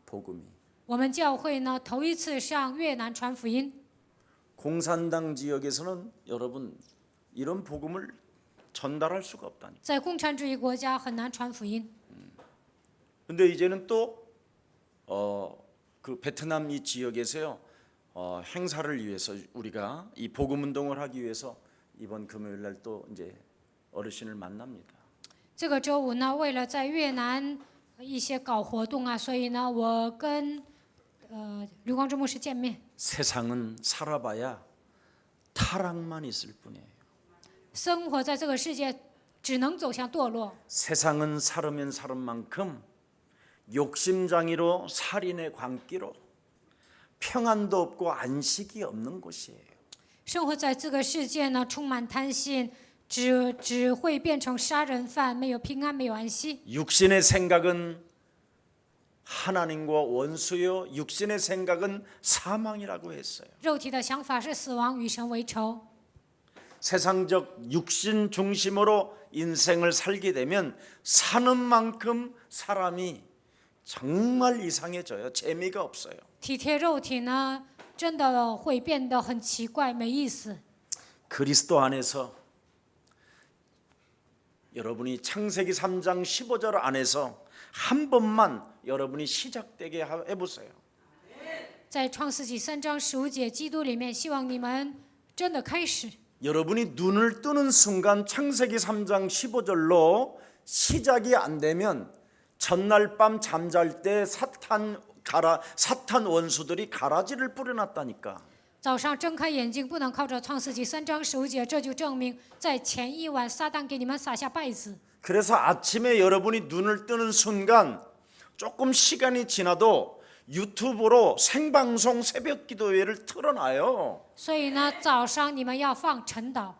복음이. 我们教会呢头一次上越南传福音， 공산당 지역에서는 여러분 이런 복음을 전달할 수가 없다니. 在共产主义国家很难传福音。 근데 이제는 또 그 베트남 이 지역에서요 행사를 위해서 우리가 이 복음 운동을 하기 위해서 이번 금요일 날 또 이제 어르신을 만납니다. 这个周五呢，为了在越南一些搞活动啊，所以呢，我跟吕光中牧师见面。 세상은 살아봐야 타락만 있을 뿐이에요. 生活在这个世界，只能走向堕落。 세상은 살으면 살은 만큼 욕심장이로 살인의 광기로 평안도 없고 안식이 없는 곳이에요. 生活在这个世界呢，充满贪心，只会变成杀人犯，没有平安，没有安息。 육신의 생각은 하나님과 원수요 육신의 생각은 사망이라고 했어요. 肉体的想法是死亡，与神为仇。 세상적 육신 중심으로 인생을 살게 되면 사는 만큼 사람이 정말 이상해져요. 재미가 없어요. 体贴肉体呢，真的会变得很奇怪，没意思。 그리스도 안에서 여러분이 창세기 3장 15절 안에서 한 번만 여러분이 시작되게 해보세요. 在创世纪3章15节，基督里面，希望你们真的开始。 여러분이 눈을 뜨는 순간 창세기 3장 15절로 시작이 안 되면 전날 밤 잠잘 때 사탄 원수들이 가라지를 뿌려놨다니까. 早上睁开眼睛，不能靠着创世纪3章15节，这就证明在前一晚撒旦给你们撒下稗子。 그래서 아침에 여러분이 눈을 뜨는 순간 조금 시간이 지나도 유튜브로 생방송 새벽 기도회를 틀어놔요. 所以呢，早上你们要放晨祷。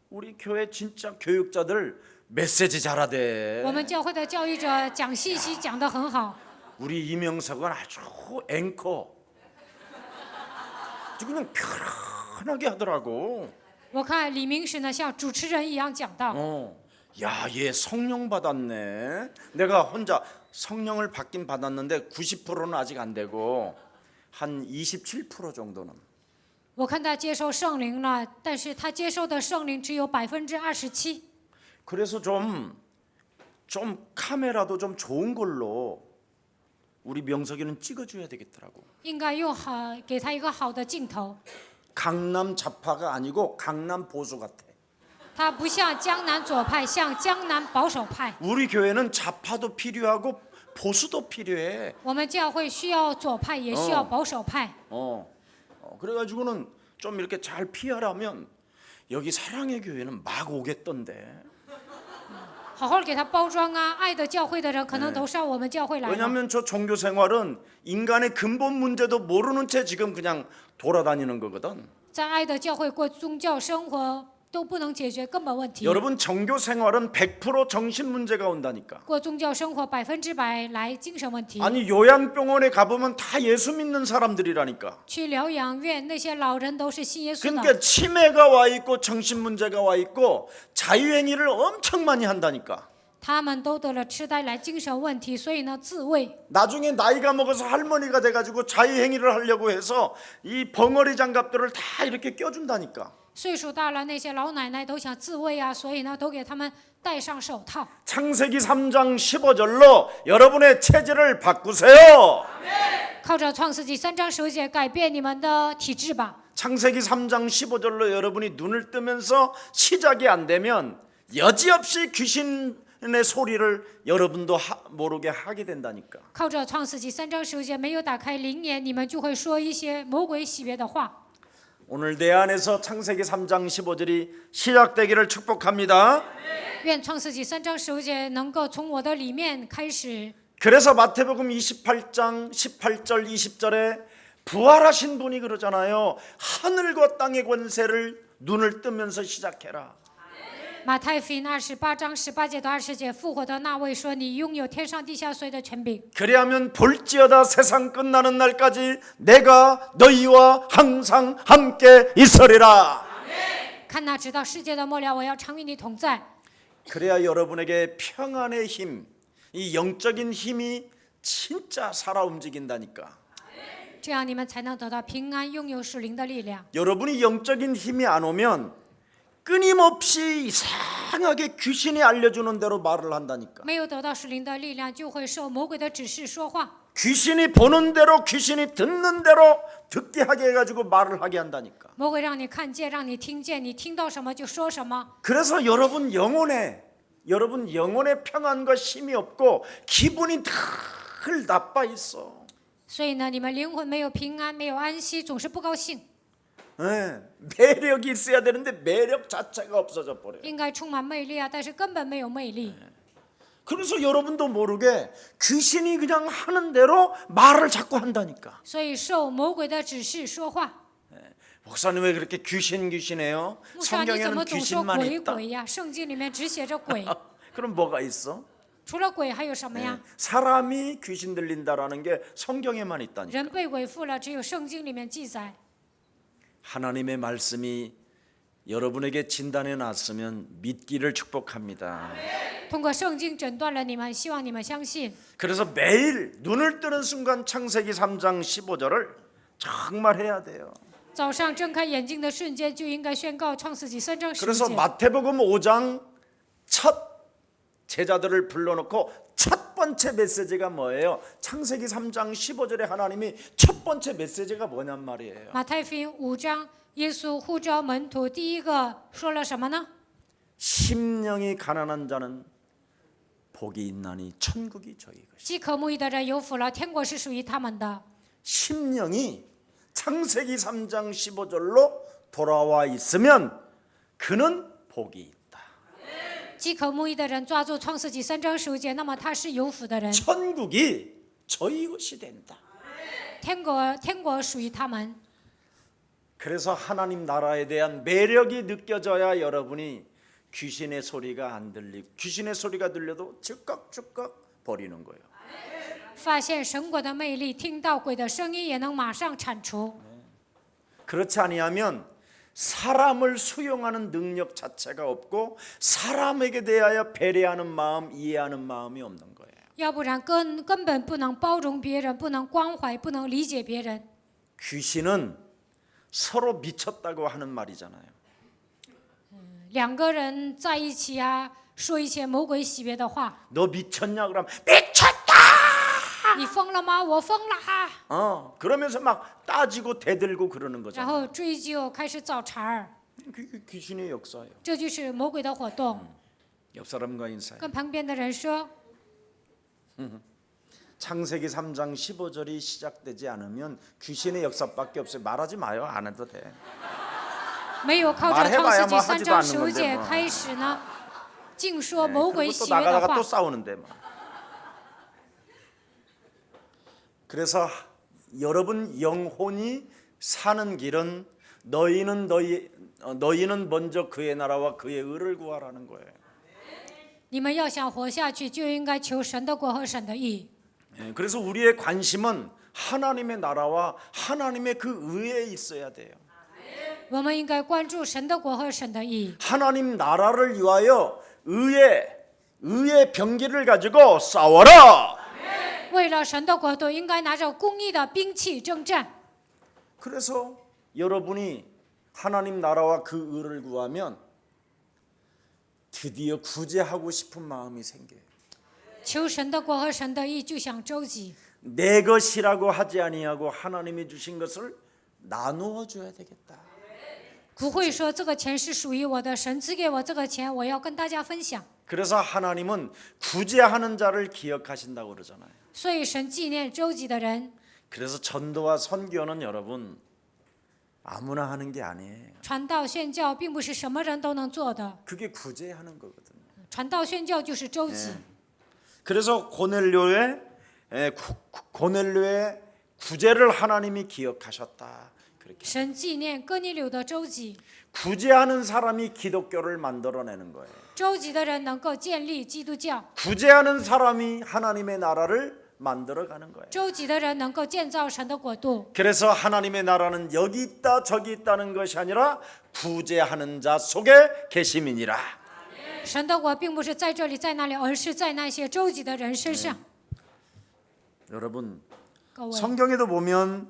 우리 교회 진짜 교육자들 메시지 잘하대. 我们教会的教育者讲信息讲得很好。 우리 이명석은 아주 앵커. 아주 그냥 편하게 하더라고. 我看李明师呢，像主持人一样讲道。 야, 얘 성령 받았네. 내가 혼자 성령을 받긴 받았는데 90%는 아직 안 되고 한 27% 정도는. 我看他接受圣灵了，但是他接受的圣灵只有27%。 그래서 좀 카메라도 좀 좋은 걸로 우리 명석이는 찍어줘야 되겠더라고. 应该用好，给他一个好的镜头。 강남 좌파가 아니고 강남 보수 같아. 他不像江南左派，像江南保守派。 우리 교회는 좌파도 필요하고 보수도 필요해. 我们教会需要左派，也需要保守派。 그래가지고는 좀 이렇게 잘 피하려면 여기 사랑의 교회는 막 오겠던데. 好好给他包装啊，爱的教会的人可能都上我们教会来了。 왜냐하면 저 종교 생활은 인간의 근본 문제도 모르는 채 지금 그냥 돌아다니는 거거든. 在爱的教会过宗教生活都不能解决根本问题。 여러분 종교 생활은 100% 정신 문제가 온다니까. 过宗教生活100%来精神问题。 아니 요양병원에 가보면 다 예수 믿는 사람들이라니까. 去疗养院，那些老人都是信耶稣的。 그러니까 치매가 와 있고 정신 문제가 와 있고 자유행위를 엄청 많이 한다니까. 他们都得了痴呆来精神问题，所以呢自慰。 나중에 나이가 먹어서 할머니가 돼가지고 자유행위를 하려고 해서 이 벙어리 장갑들을 다 이렇게 껴준다니까. 岁数大了，那些老奶奶都想自慰啊，所以呢都给他们戴上手套。 창세기 3장 15절로 여러분의 체질을 바꾸세요. 靠着创世纪3章15节改变你们的体质吧。 창세기 3장 15절로 여러분이 눈을 뜨면서 시작이 안 되면 여지없이 귀신의 소리를 여러분도 모르게 하게 된다니까. 靠着创世纪3章15节没有打开灵眼，你们就会说一些魔鬼喜悦的话。 오늘 내 안에서 창세기 3장 15절이 시작되기를 축복합니다. 愿创世纪3章15节能够从我的里面开始。 그래서 마태복음 28장 18절 20절에 부활하신 분이 그러잖아요. 하늘과 땅의 권세를 눈을 뜨면서 시작해라. 马太福音28章18节到20节，复活的那位说：“你拥有天上地下所有的权柄。 그리하면 볼지어다 세상 끝나는 날까지 내가 너희와 항상 함께 있으리라. 看那直到世界的末了，我要常与你同在。 그래야 여러분에게 평안의 힘, 이 영적인 힘이 진짜 살아 움직인다니까. 这样你们才能得到平安，拥有属灵的力量。 여러분이 영적인 힘이 안 오면 끊임없이 이상하게 귀신이 알려주는 대로 말을 한다니까. 没有得到属灵的力量，就会受魔鬼的指示说话。 귀신이 보는 대로 귀신이 듣는 대로 듣게 하게 해가지고 말을 하게 한다니까. 魔鬼让你看见，让你听见，你听到什么就说什么。 그래서 여러분 영혼의 평안과 힘이 없고 기분이 늘 나빠 있어. 所以呢，你们灵魂没有平安，没有安息，总是不高兴。 매력이 있어야 되는데 매력 자체가 없어져 버려요. 应该充满魅力啊，但是根本没有魅力。 그래서 여러분도 모르게 귀신이 그냥 하는 대로 말을 자꾸 한다니까. 所以受魔鬼的指示说话。 목사님 왜 그렇게 귀신해요? 牧师啊，你怎么 성경에는 总说 귀신만 鬼 있다. 鬼呀？圣经里面只写着鬼， 그럼 뭐가 있어? 除了鬼还有什么呀？ 사람이 귀신 들린다라는 게 성경에만 있다니까. 人被鬼附了，只有圣经里面记载。 하나님의 말씀이 여러분에게 진단해 놨으면 믿기를 축복합니다. 通过圣经诊断了你们，希望你们相信。 그래서 매일 눈을 뜨는 순간 창세기 3장 15절을 정말 해야 돼요. 早上睁开眼睛的瞬间，就应该宣告创世纪3章15 그래서 节。 마태복음 5장 첫 제자들을 불러놓고 첫 번째 메시지가 뭐예요? 창세기 3장 15절에 하나님이 첫 번째 메시지가 뭐냔 말이에요. 马太福音5章，耶稣呼召门徒，第一个说了什么呢？ 심령이 가난한 자는 복이 있나니 천국이 저희 것이. 饥渴慕义的人有福了，天国是属于他们的。 심령이 창세기 3장 15절로 돌아와 있으면 그는 복이 있다. 饥渴慕义的人抓住创世纪3章15节，那么他是有福的人， 천국이 저희 것이 된다. 天国属于他们。 그래서 하나님 나라에 대한 매력이 느껴져야 여러분이 귀신의 소리가 안 들리고 귀신의 소리가 들려도 즉각 버리는 거예요. 发现神国的魅力，听到鬼的声音也能马上铲除。 그렇지 아니하면 사람을 수용하는 능력 자체가 없고 사람에게 대하여 배려하는 마음, 이해하는 마음이 없는 거예요. 要不然根本不能包容别人，不能关怀，不能理解别人。 귀신은 서로 미쳤다고 하는 말이잖아요. 两个人在一起啊，说一些魔鬼喜悦的话。 너 미쳤냐 그러면 미쳤다. 你疯了吗？我疯了。 그러면서 막 따지고 대들고 그러는 然 거잖아요. 后追究，开始找茬儿， 귀신의 역사예요. 这就是魔鬼的活动。 옆 사람과 인사해. 跟旁边的人说， 창세기 3장 15절이 시작되지 않으면 귀신의 역사밖에 없어요. 말하지 마요. 안 해도 돼. 没有靠着创世纪3章15节开始呢，净说魔鬼 그리고 또 喜悦的 나가다가 话 또 。 싸우는데 막. 그래서 여러분 영혼이 사는 길은 너희는 먼저 그의 나라와 그의 의를 구하라는 거예요. 你们要想活下去，就应该求神的国和神的义。 그래서 우리의 관심은 하나님의 나라와 하나님의 그 의에 있어야 돼요. 我们应该关注神的国和神的义。 하나님 나라를 위하여 의의 병기를 가지고 싸워라. 为了神的国度，应该拿着公义的兵器征战。 그래서 여러분이 하나님 나라와 그 의를 구하면 드디어 구제하고 싶은 마음이 생겨요. 求神的国和神的义，就想周济。 내 것이라고 하지 아니하고 하나님이 주신 것을 나누어 줘야 되겠다. 不会说这个钱是属于我的，神赐给我这个钱，我要跟大家分享。 그래서 하나님은 구제하는 자를 기억하신다고 그러잖아요. 所以神纪念周济的人。 그래서 전도와 선교는 여러분 아무나 하는 게 아니에요. 传道宣教并不是什么人都能做的， 그게 구제하는 거거든요. 传道宣教就是周济。 그래서 고넬료의 구제를 하나님이 기억하셨다. 그렇게. 神纪念哥尼流的周记， 구제하는 사람이 기독교를 만들어내는 거예요. 周记的人能够建立基督教， 구제하는 사람이 하나님의 나라를 만들어가는 거예요. 周记的人能够建造神的国度。 그래서 하나님의 나라는 여기 있다 저기 있다는 것이 아니라 구제하는 자 속에 계심이니라. 神的国并不是在这里在那里，而是在那些周记的人身上。 여러분 各位， 성경에도 보면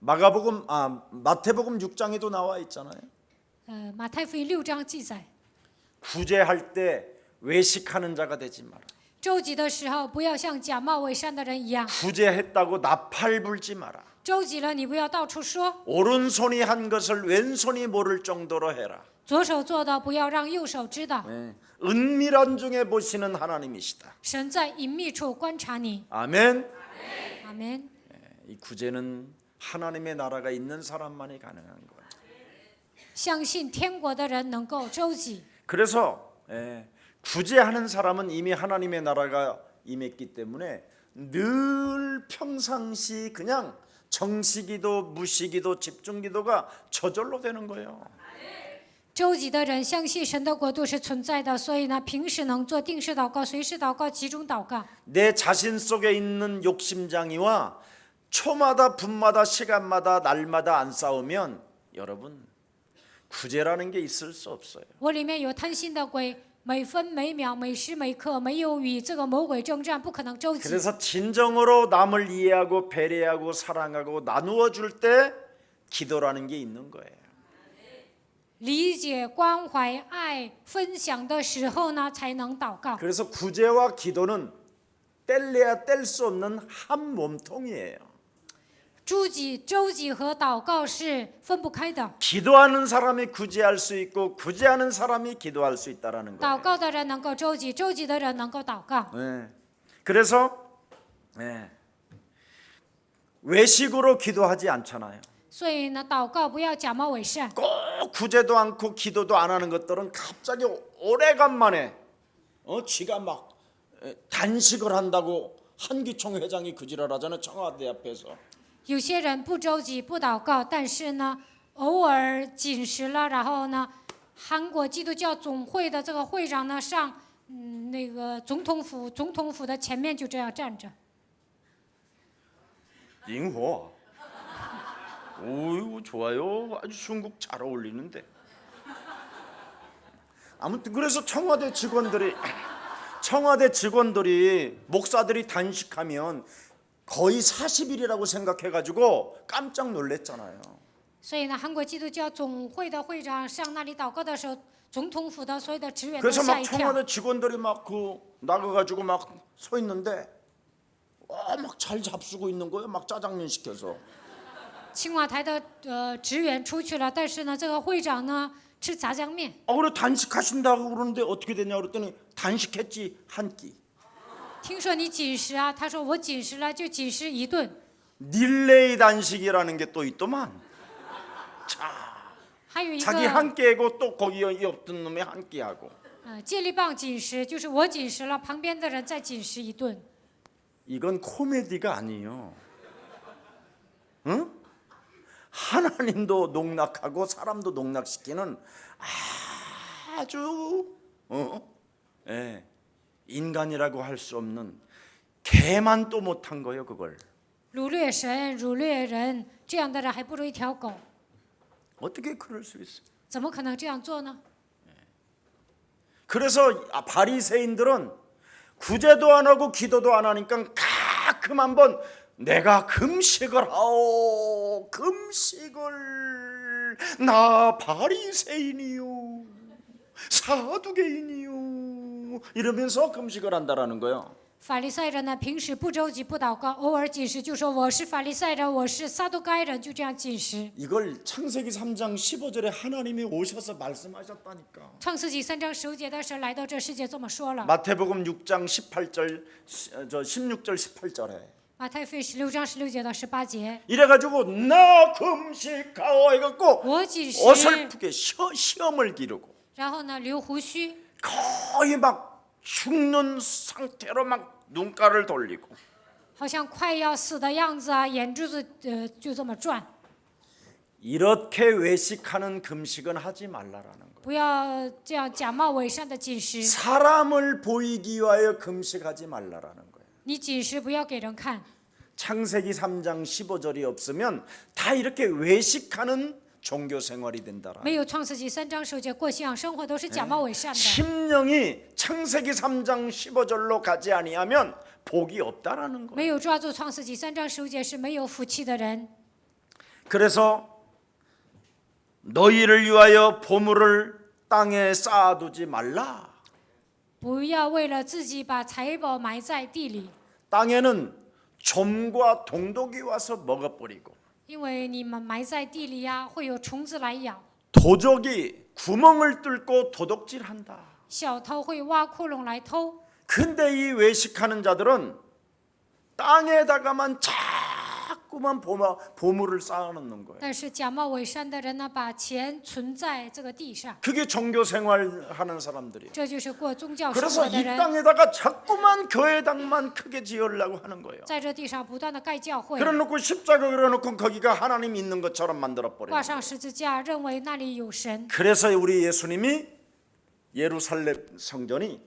마태복음 6장에도 나와 있잖아요. 马太福音6章记载， 구제할 때 외식하는 자가 되지 마라. 周记的时候不要像假冒伪善的人一样， 구제했다고 나팔 불지 마라. 周记了你不要到处说， 오른손이 한 것을 왼손이 모를 정도로 해라. 左手做的不要让右手知道。 은밀한 중에 보시는 하나님이시다. 神在隐秘处观察你。 아멘. 阿门。 이 구제는 하나님의 나라가 있는 사람만이 가능한 거예요. 相信天国的人能够周济， 그래서 구제하는 사람은 이미 하나님의 나라가 임했기 때문에 늘 평상시 그냥 정시기도, 무시기도, 집중기도가 저절로 되는 거예요. 周济的人相信神的国度是存在的，所以呢，平时能做定时祷告、随时祷告、集中祷告。 내 자신 속에 있는 욕심장애와 초마다 분마다 시간마다 날마다 안 싸우면 여러분 구제라는 게 있을 수 없어요. 我里面有贪心的鬼，每分每秒、每时每刻没有与这个魔鬼征战，不可能周济。 그래서 진정으로 남을 이해하고 배려하고 사랑하고 나누어 줄 때 기도라는 게 있는 거예요. 理解、关怀、爱、分享的时候呢，才能祷告。 그래서 구제와 기도는 뗄래야 뗄 수 없는 한 몸통이에요. 周济和祷告是分不开的。 기도하는 사람이 구제할 수 있고 구제하는 사람이 기도할 수 있다라는 祷 거예요. 告的人能够周济，周济的人能够祷告。 그래서 외식으로 기도하지 않잖아요. 所以呢，祷告不要假冒伪善。 꼭 구제도 않고 기도도 안 하는 것들은 갑자기 오래간만에 지가 막 단식을 한다고 한기총 회장이 그 지랄하잖아요. 청와대 앞에서. 有些人不周济不祷告，但是呢，偶尔禁食了，然后呢，韩国基督教总会的这个会长呢上那个总统府的前面就这样站着。 잉호. 오이고 좋아요. 아주 중국 잘 어울리는데. 아무튼 그래서 청와대 직원들이 목사들이 단식하면 거의 40일이라고 생각해가지고 깜짝 놀랐잖아요. 所以呢，韩国基督教总会的会长上那里祷告的时候，总统府的所有的职员都 그래서 吓 막 一跳。 청와대 직원들이 막 나가가지고 막 서 있는데 막 잘 잡수고 있는 거예요. 막 짜장면 시켜서. 青瓦台的职员出去了，但是呢，这个会长呢吃炸酱面。 그래 단식하신다고 그러는데 어떻게 되냐 그랬더니 단식했지 한 끼. 听说你禁食啊？他说我禁食了，就禁食一顿。 릴레이 단식이라는 게 또 있더만. 还有一 자기 个 한 끼고 또 거기 없던 놈이 한 끼 하고. 接力棒禁食，就是我禁食了，旁边的人再禁食一顿。 이건 코미디가 아니에요. 응? 하나님도 농락하고 사람도 농락시키는 아주 인간이라고 할 수 없는 개만 또 못한 거예요 그걸. 掳掠神、掳掠人，这样的人还不如一条狗， 어떻게 그럴 수 있어요? 怎么可能这样做呢？ 그래서 바리새인들은 구제도 안 하고 기도도 안 하니까 가끔 한번 내가 금식을 하오 금식을 나 바리새인이요 사두개인이요 이러면서 금식을 한다라는 거예요. 法利赛人呢，平时不周济不祷告，偶尔禁食，就说我是法利赛人，我是撒都该人，就这样禁食。 이걸 창세기 3장 15절에 하나님이 오셔서 말씀하셨다니까. 创世纪3章15节的时候来到这世界这么说了。 마태복음 6장 18절 16절 18절에 马太福音16章16节到18节， 이래가지고 나 금식하오 해갖고 我禁食， 어설프게 시험을 기르고 然后呢留胡须， 거의 막 죽는 상태로 막 눈가를 돌리고 好像快要死的样子啊，眼珠子就这么转。 이렇게 외식하는 금식은 하지 말라라는 거예요. 不要这样假冒伪善的进食， 사람을 보이기 위하여 금식하지 말라라는 거예요. 你进食不要给人看。 창세기 3장 15절이 없으면 다 이렇게 외식하는 종교 생활이 된다라. 没有创世纪3章10节过信仰生活都是假冒伪善的。 심령이 창세기 3장 15절로 가지 아니하면 복이 없다라는 거예요. 没有抓住创世纪3章15节是没有福气的人。 그래서 너희를 위하여 보물을 땅에 쌓아두지 말라. 不要为了自己把财宝埋在地里， 땅에는 좀과 동독이 와서 먹어버리고 因为你们埋在地里呀、会有虫子来咬， 도적이 구멍을 뚫고 도둑질한다. 小偷会挖窟窿来偷。 근데 이 외식하는 자들은 땅에다가만 자꾸만 보물을 쌓아놓는 거예요. 但是假冒伪善的人呢，把钱存在这个地上， 그게 종교 생활하는 사람들이에요. 这就是过宗教生 그래서 活的 이 人， 땅에다가 자꾸만 교회당만 크게 지으려고 하는 거예요. 在这地上不断的盖教会， 그래놓고 십자가 그려놓고 거기가 하나님 있는 것처럼 만들어버려요. 挂上十字架，认为那里有神。 그래서 우리 예수님이 예루살렘 성전이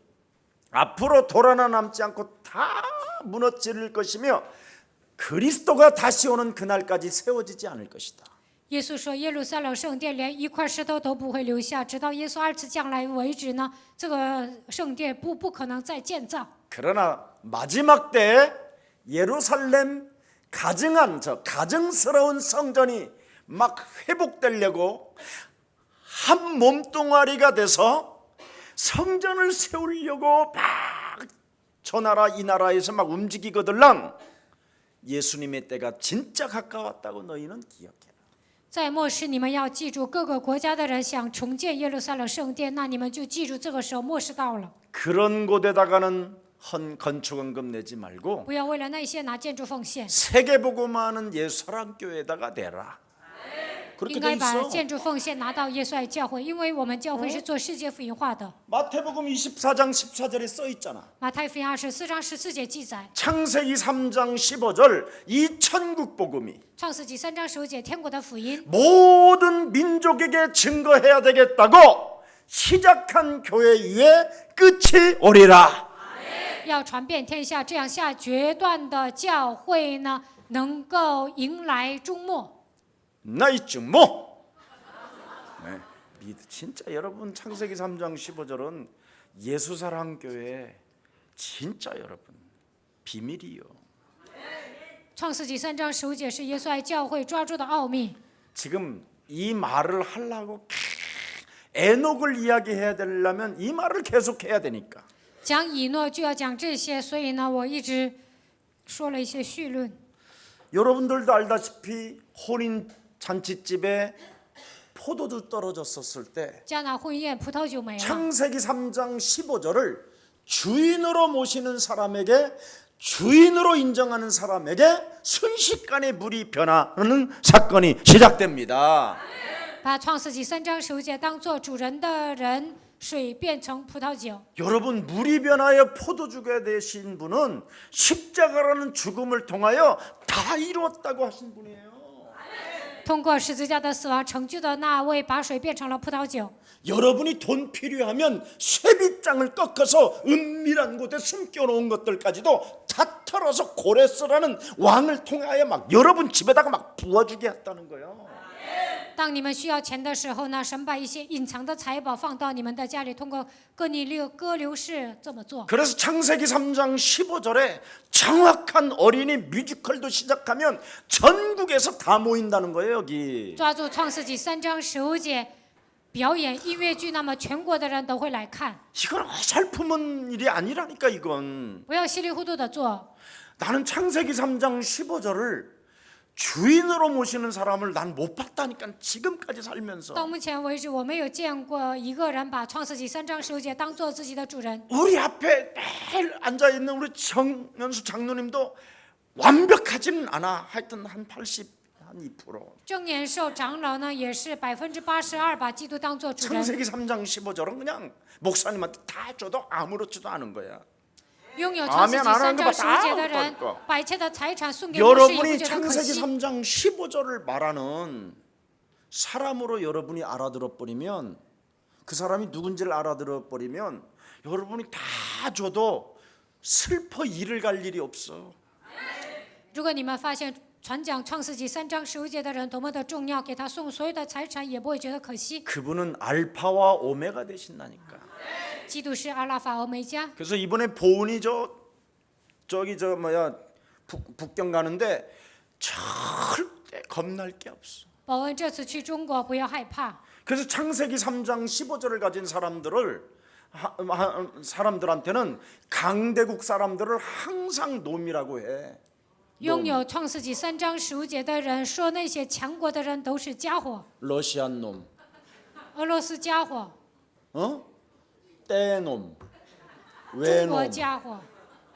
앞으로 돌아나 남지 않고 다 무너질 것이며 그리스도가 다시 오는 그날까지 세워지지 않을 것이다. 耶稣说：“耶路撒冷圣殿连一块石头都不会留下，直到耶稣二次降来为止呢。这个圣殿不可能再建造。 그러나 마지막 때에 예루살렘 가증스러운 성전이 막 회복되려고 한 몸뚱아리가 돼서 성전을 세우려고 막 저 나라 이 나라에서 막 움직이거들랑 예수님의 때가 진짜 가까웠다고 너희는 기억해라. 在末世，你们要记住，各个国家的人想重建耶路撒冷圣殿，那你们就记住，这个时候末世到了。 그런 곳에다가는 건축원금 내지 말고 不要为了那些拿建筑奉献， 세계복음화하는 예수사랑교회에다가 내라. 그렇게 应 돼 该把 있어. 建筑奉献拿到耶稣爱教会，因为我们教会是做世界福音化的。 마태복음 24장 14절에 써 있잖아. 马太福音24章14节记载， 창세기 3장 15절 이 천국 복음이 创世纪3章15节天国的福音， 모든 민족에게 증거해야 되겠다고 시작한 교회 위에 끝이 오리라. 要传遍天下，这样下决断的教会呢，能够迎来终末。 나이쯤 뭐? 네, 진짜 여러분 창세기 3장 15절은 예수사랑교회 진짜 여러분 비밀이요. 创世纪3章15节是耶稣爱教会抓住的奥秘。 지금 이 말을 하려고 에녹을 이야기해야 되려면 이 말을 계속해야 되니까. 讲以诺就要讲这些，所以呢，我一直说了一些绪论。 여러분들도 알다시피 혼인 잔치집에 포도주 떨어졌었을 때 迦拿婚宴葡萄酒没了， 창세기 3장 15절을 주인으로 모시는 사람에게 주인으로 인정하는 사람에게 순식간에 물이 변하는 사건이 시작됩니다. 把创世纪3章15节当做主人的人，水变成葡萄酒。 여러분 물이 변하여 포도주가 되신 분은 십자가라는 죽음을 통하여 다 이루었다고 하신 분이에요. 通过十字架的死亡成就的那位，把水变成了葡萄酒。 여러분이 돈 필요하면 쇠빗장을 꺾어서 은밀한 곳에 숨겨놓은 것들까지도 다 털어서 고레스라는 왕을 통하여 막 여러분 집에다가 막 부어주게 했다는 거예요. 当你们需要钱的时候呢，神把一些隐藏的财宝放到你们的家里，通过哥流士这么做。 그래서 창세기 3장 15절에 정확한 어린이 뮤지컬도 시작하면 전국에서 다 모인다는 거예요. 여기 抓住创世纪3章15节，表演音乐剧，那么全国的人都会来看。 이건 어설픈 일이 아니라니까 이건. 不要稀里糊涂的做。 나는 창세기 3장 15절을 주인으로 모시는 사람을 난 못 봤다니까 지금까지 살면서. 到目前为止，我没有见过一个人把创世纪3章15节当做自己的主人。 우리 앞에 매일 앉아 있는 우리 정연수 장로님도 완벽하지는 않아. 하여튼 한 80, 한 2%. 正年寿长老呢，也是82%把基督当做主人。 창세기 3장 15절은 그냥 목사님한테 다 줘도 아무렇지도 않은 거야. 拥有创世 아멘 纪 안 三 하는 章 거 15节的人 다 ，把一切的财产送给牧师，也不 여러분이 觉得可 창세기 惜。 3장 15절을 말하는 사람으로 여러분이 알아들어 버리면, 그 사람이 누군지를 알아들어 버리면 여러분이 다 줘도 슬퍼 일을 갈 일이 없어. 如果你们发现传讲创世纪3章15节的人多么的重要，给他送所有的财产也不会觉得可惜。 그분은 알파와 오메가 되신다니까. 基督是阿拉法欧梅加。 그래서 이번에 보은이 저기 북경 가는데 절대 겁날 게 없어. 保恩这次去中国不要害怕。 그래서 창세기 3장 15절을 가진 사람들한테는 강대국 사람들을 항상 놈이라고 해. 拥有创世纪3章15节的人说那些强国的人都是家伙， 러시안 놈, 俄罗斯家伙， 떼놈, 中国 외놈, 家伙，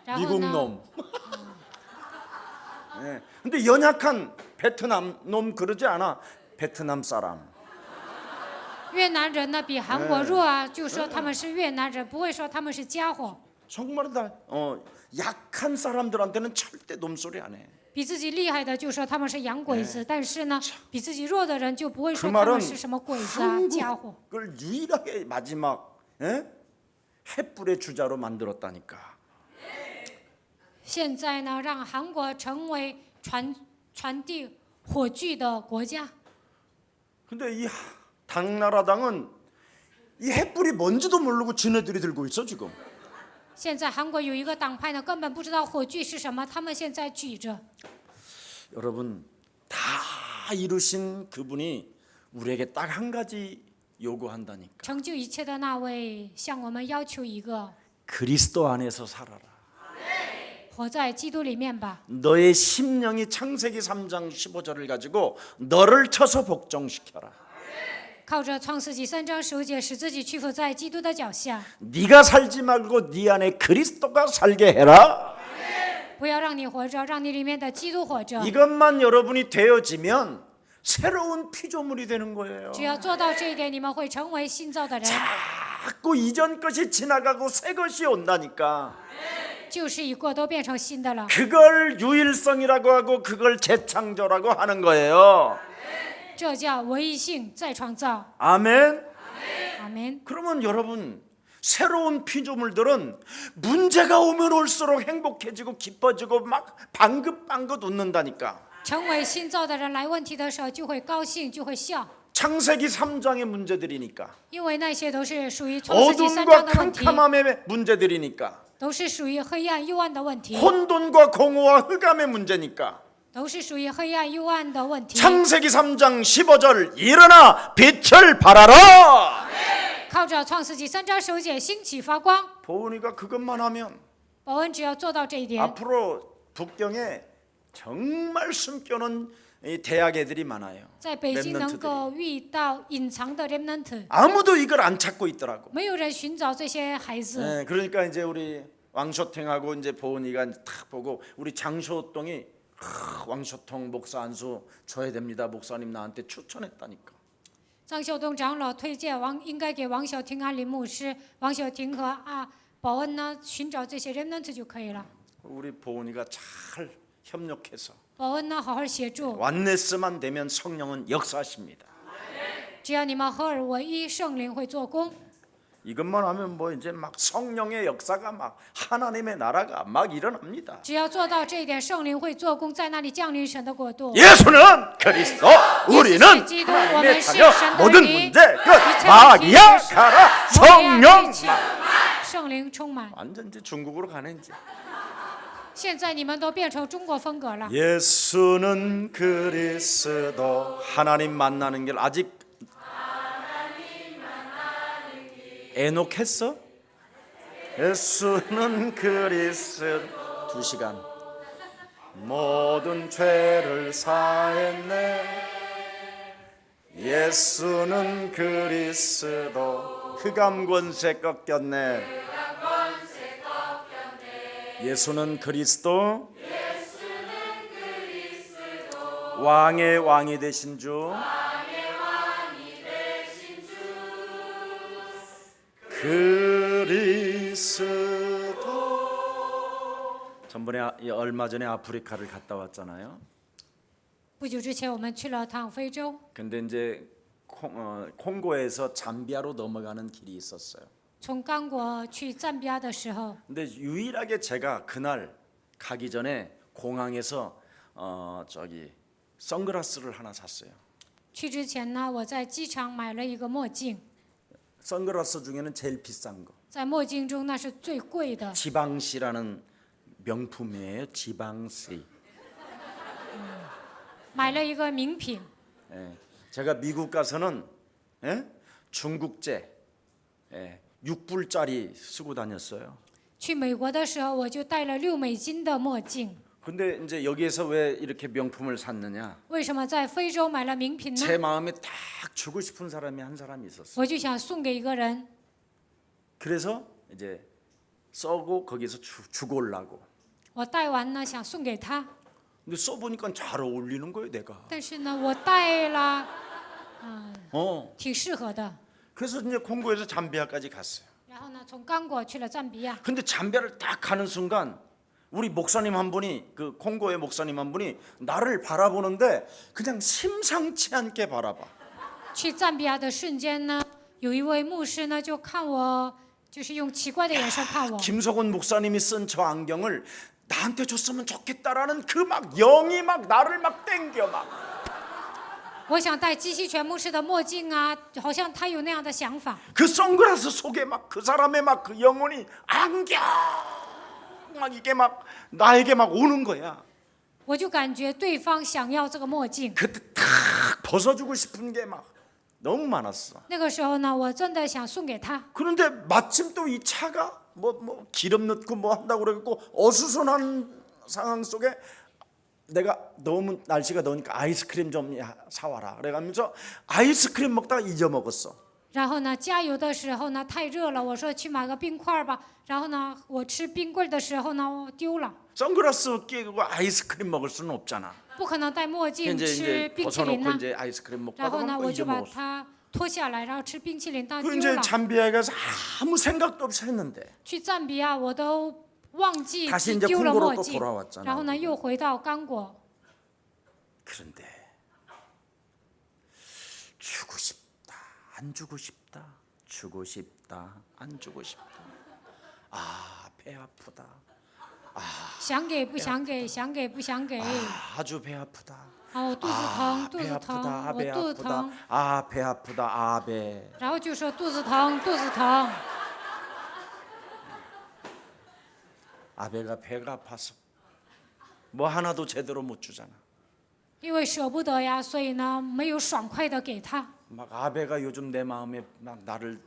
然后 미국 呢？ 놈. 네. 근데 연약한 베트남 놈 그러지 않아. 베트남 사람. 越南人呢比韩国弱啊，就说他们是越南人，不会说他们是家伙。 정말 다 약한 사람들한테는 절대 놈소리 안 해. 比自己厉害的就说他们是洋鬼子，但是呢，比自己弱的人就不会 그 说他们 말은 是什么鬼子啊、家伙。 한국을 유일하게 마지막 횃불의 주자로 만들었다니까. 现在呢，让韩国成为传递火炬的国家。 근데 이 당나라당은 이 횃불이 뭔지도 모르고 지네들이 들고 있어 지금. 现在韩国有一个党派呢，根本不知道火炬是什么，他们现在举着。 여러분 다 이루신 그분이 우리에게 딱 한 가지 요구한다니까. 成就一切的那位向我们要求一个： 그리스도 안에서 살아라. 活在基督里面吧。 너의 심령이 창세기 3장 15절을 가지고 너를 쳐서 복종시켜라. 靠着创世纪3章15节，使自己屈服在基督的脚下， 네가 살지 말고 네 안에 그리스도가 살게 해라. 不要让你活着，让你里面的基督活着。 이것만 여러분이 되어지면 새로운 피조물이 되는 거예요. 只要做到这一点，你们会成为新造的人。 자꾸 이전 것이 지나가고 새 것이 온다니까. 旧事已过，都变成新的了。 그걸 유일성이라고 하고 그걸 재창조라고 하는 거예요. 这叫唯一性再创造。 아멘. 阿门。 그러면 여러분 새로운 피조물들은 문제가 오면 올수록 행복해지고 기뻐지고 막 방긋방긋 웃는다니까. 成为新造的人，来问题的时候就会高兴，就会笑， 창세기 3장의 문제들이니까. 因为那些都是属于创世纪3 어둠과 章的问题， 캄캄함의 문제들이니까. 都是属于黑暗幽暗的问题， 혼돈과 공허와 흑암의 문제니까. 都是属于黑暗幽暗的问题。 창세기 3장 15절 일어나 빛을 발하라. 靠着创世纪3章15节兴起发光， 보은이가 그것만 하면 保恩只要做到这一点， 앞으로 북경에 정말 숨겨놓은 이 대학 애들이 많아요. 在北京能 랩런트들이. 够遇到隐藏的 remnant， 아무도 이걸 안 찾고 있더라고. 没有人寻找这些孩子。 네, 그러니까 이제 우리 왕쇼탱하고 이제 보은이가 탁 보고 우리 장쇼동이 왕쇼통 목사 안수 줘야 됩니다. 목사님 나한테 추천했다니까. 张秀东长老推荐应该给王小婷、安林牧师、王小婷和保恩呢寻找这些 remnant 就可以了。 우리 보은이가 잘 협력해서 保恩呢好好协助， 완네스만 되면 성령은 역사하십니다. 只要你们合而为一，圣灵会做工。 이것만 하면 뭐 이제 막 성령의 역사가 막 하나님의 나라가 막 일어납니다. 只要做到这一点，圣灵会做工，在那里降临神的国度。 예수는 그리스도, 우리는 기도, 하나님의 우리는 자녀, 신선들이 모든 문제 끝. 이切 마귀야 问题 가라. 摩亚 성령. 一起圣灵充满。 완전 이제 중국으로 가네 이제. 现在你们都变成中国风格了。 예수는 그리스도. 하나님 만나는 길 아직 애녹했어? 예수는 그리스도. 2시간. 모든 죄를 사했네. 예수는 그리스도. 흑암 권세 꺾였네. 예수는 그리스도. 왕의 왕이 되신 주. 그리스도 전번에 얼마 전에 아프리카를 갔다 왔잖아요. 不久之前我们去了趟非洲， 근데 이제 콩고에서 잠비아로 넘어가는 길이 있었어요. 从刚果去赞比亚的时候， 근데 유일하게 제가 그날 가기 전에 공항에서 선글라스를 하나 샀어요. 去之前呢，我在机场买了一个墨镜， 선글라스 중에는 제일 비싼 거. 在墨镜中那是最贵的， 지방시라는 명품이에요. 지방시. 买了一个名品。 예. 제가 미국 가서는 중국제 6불짜리 쓰고 다녔어요. 去美国的时候，我就戴了$6的墨镜。 근데 이제 여기에서 왜 이렇게 명품을 샀느냐? 为什么在非洲买了名品呢？ 제 마음에 딱 주고 싶은 사람이 한 사람이 있었어요. 我就想送给一个人， 그래서 이제 써고 거기서 주고 오려고. 我戴完呢想送给他， 근데 써보니까 잘 어울리는 거예요, 내가. 但是呢我戴了， 挺适合的。 그래서 이제 콩고에서 잠비아까지 갔어요. 然后呢，从刚果去了赞比亚。 근데 잠비아를 딱 가는 순간 우리 목사님 한 분이 그 콩고의 목사님 한 분이 나를 바라보는데 그냥 심상치 않게 바라봐. 去赞比亚的瞬间呢，有一位牧师呢就看我，就是用奇怪的眼神看我。 김석원 목사님이 쓴 저 안경을 나한테 줬으면 좋겠다라는 그 막 영이 막 나를 막 땡겨 막. 我想戴基希全牧师的墨镜啊，好像他有那样的想法。 그 선글라스 속에 막 그 사람의 막 그 영혼이 안경 막 이게 막 나에게 막 오는 거야. 我就感觉对方想要这个墨镜。 그때 탁 벗어주고 싶은 게 막 너무 많았어. 那个时候呢，我真的想送给他。 그런데 마침 또 이 차가 뭐 기름 넣고 뭐 한다고 그래갖고 어수선한 상황 속에 내가 너무 날씨가 더우니까 아이스크림 좀 사와라 그래가면서 아이스크림 먹다가 잊어먹었어. 然后呢，加油的时候呢太热了，我说去买个冰块吧。然后呢，我吃冰棍的时候呢，我丢了。 선글라스 끼고 아이스크림 먹을 수는 없잖아. 不可能戴墨镜吃 이제 冰淇淋 벗어놓고 呢。 이제 아이스크림 먹고 然后呢， 하다가 我就把 잊어먹었어. 它脱下来，然后吃冰淇淋，当 그 丢 이제 了。 잠비아에 가서 아무 생각도 없이 했는데 去赞比亚，我都忘记 다시 이제 丢了 콩고로 墨 또 镜。 돌아왔잖아. 然后呢，又回到刚果。 그런데 주고 싶다 안 주고 싶다 주고 싶다 안 주고 싶다 아 배 아프다 想给不想给，想给不想给。 아주 배 아프다 啊，我肚子疼， 아 肚 배 子疼， 아프다 我 배 肚子 아프다 疼。 아 배 아프다 아 배 然后就说肚子疼，肚子疼。 아베가 배가 아파서 뭐 하나도 제대로 못 주잖아 因为舍不得呀，所以呢，没有爽快的给他。 막 아베가 요즘 내 마음에 막 나를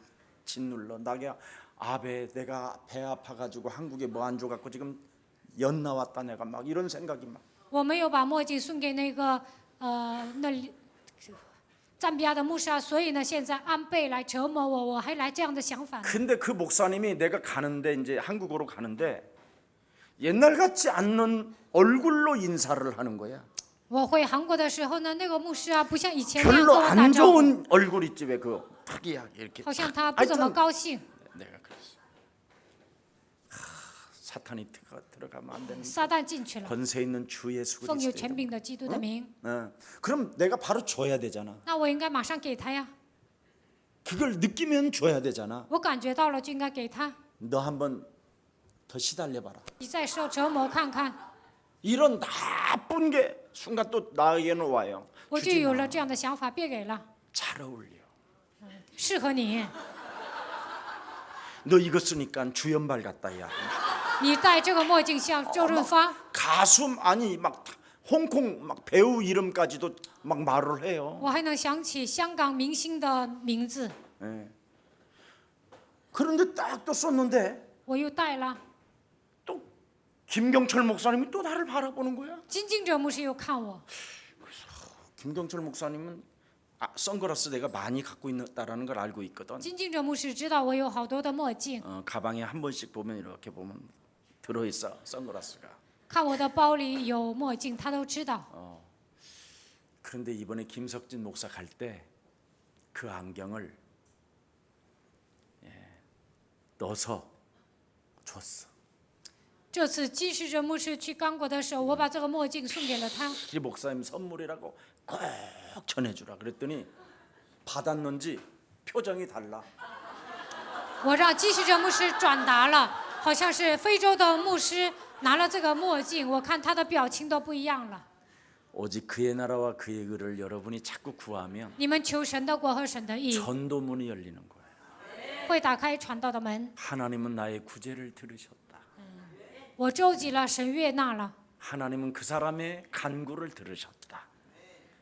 짓눌러 나게 아베 내가 배 아파가지고 한국에 뭐 안 줘갖고 지금 연 나왔다 내가 막 이런 생각이 막 我没有把墨镜送给那个那里赞比亚的牧师啊，所以呢，现在安倍来折磨我，我还来这样的想法呢。 근데 그 목사님이 내가 가는데 이제 한국으로 가는데 옛날 같지 않는 얼굴로 인사를 하는 거야. 我回韩国的时候呢，那个牧师啊，不像以前那样跟 별로 我打 안 招呼， 좋은 얼굴 있지 왜 그 특이하게 이렇게 好像他不怎么 하여튼 高兴。 내가 그랬어. 사탄이 들어가면 안 되는 撒旦进去了， 권세 있는 주 예수 奉有 그리스도 权柄的基督的名， 그럼 내가 바로 줘야 되잖아. 那我应该马上给他呀。 그걸 느끼면 줘야 되잖아. 我感觉到了就应该给他。 너 한번 더 시달려봐라. 你再受折磨看看， 이런 나쁜 게 순간 또 나에게는 와요. 我就 주지 有 마. 了这样的想法，别给了， 잘 어울려. 适合你。 너 이거 쓰니까 주연발 같다 야. 你戴这个墨镜像周润发， 가수 아니 막 홍콩 막 배우 이름까지도 막 말을 해요. 我还能想起香港明星的名字， 예. 그런데 딱 또 썼는데 我又戴了。 또 김경철 목사님이 또 나를 바라보는 거야. 金敬哲牧师又看我， 김경철 목사님은 선글라스 내가 많이 갖고 있다라는 걸 알고 있거든. 金敬哲牧师知道我有好多的墨镜， 가방에 한 번씩 보면 이렇게 보면 들어 있어 선글라스가. 看我的包里有墨镜，他都知道。 그런데 이번에 김석진 목사 갈 때 그 안경을 넣어서 줬어. 这次金世哲牧师去刚果的时候，我把这个墨镜送给了他。 이 목사님 선물이라고 꼭 전해주라 그랬더니 받았는지 표정이 달라. 我让金世哲牧师转达了，好像是非洲的牧师拿了这个墨镜，我看他的表情都不一样了。 오직 그의 나라와 그의 의를 여러분이 자꾸 구하면 你们求神的国和神的义， 전도문이 열리는 거예요. 会打开传道的门。 하나님은 나의 구제를 들으셨다. 我周济了，神悦纳了。 하나님은 그 사람의 간구를 들으셨다.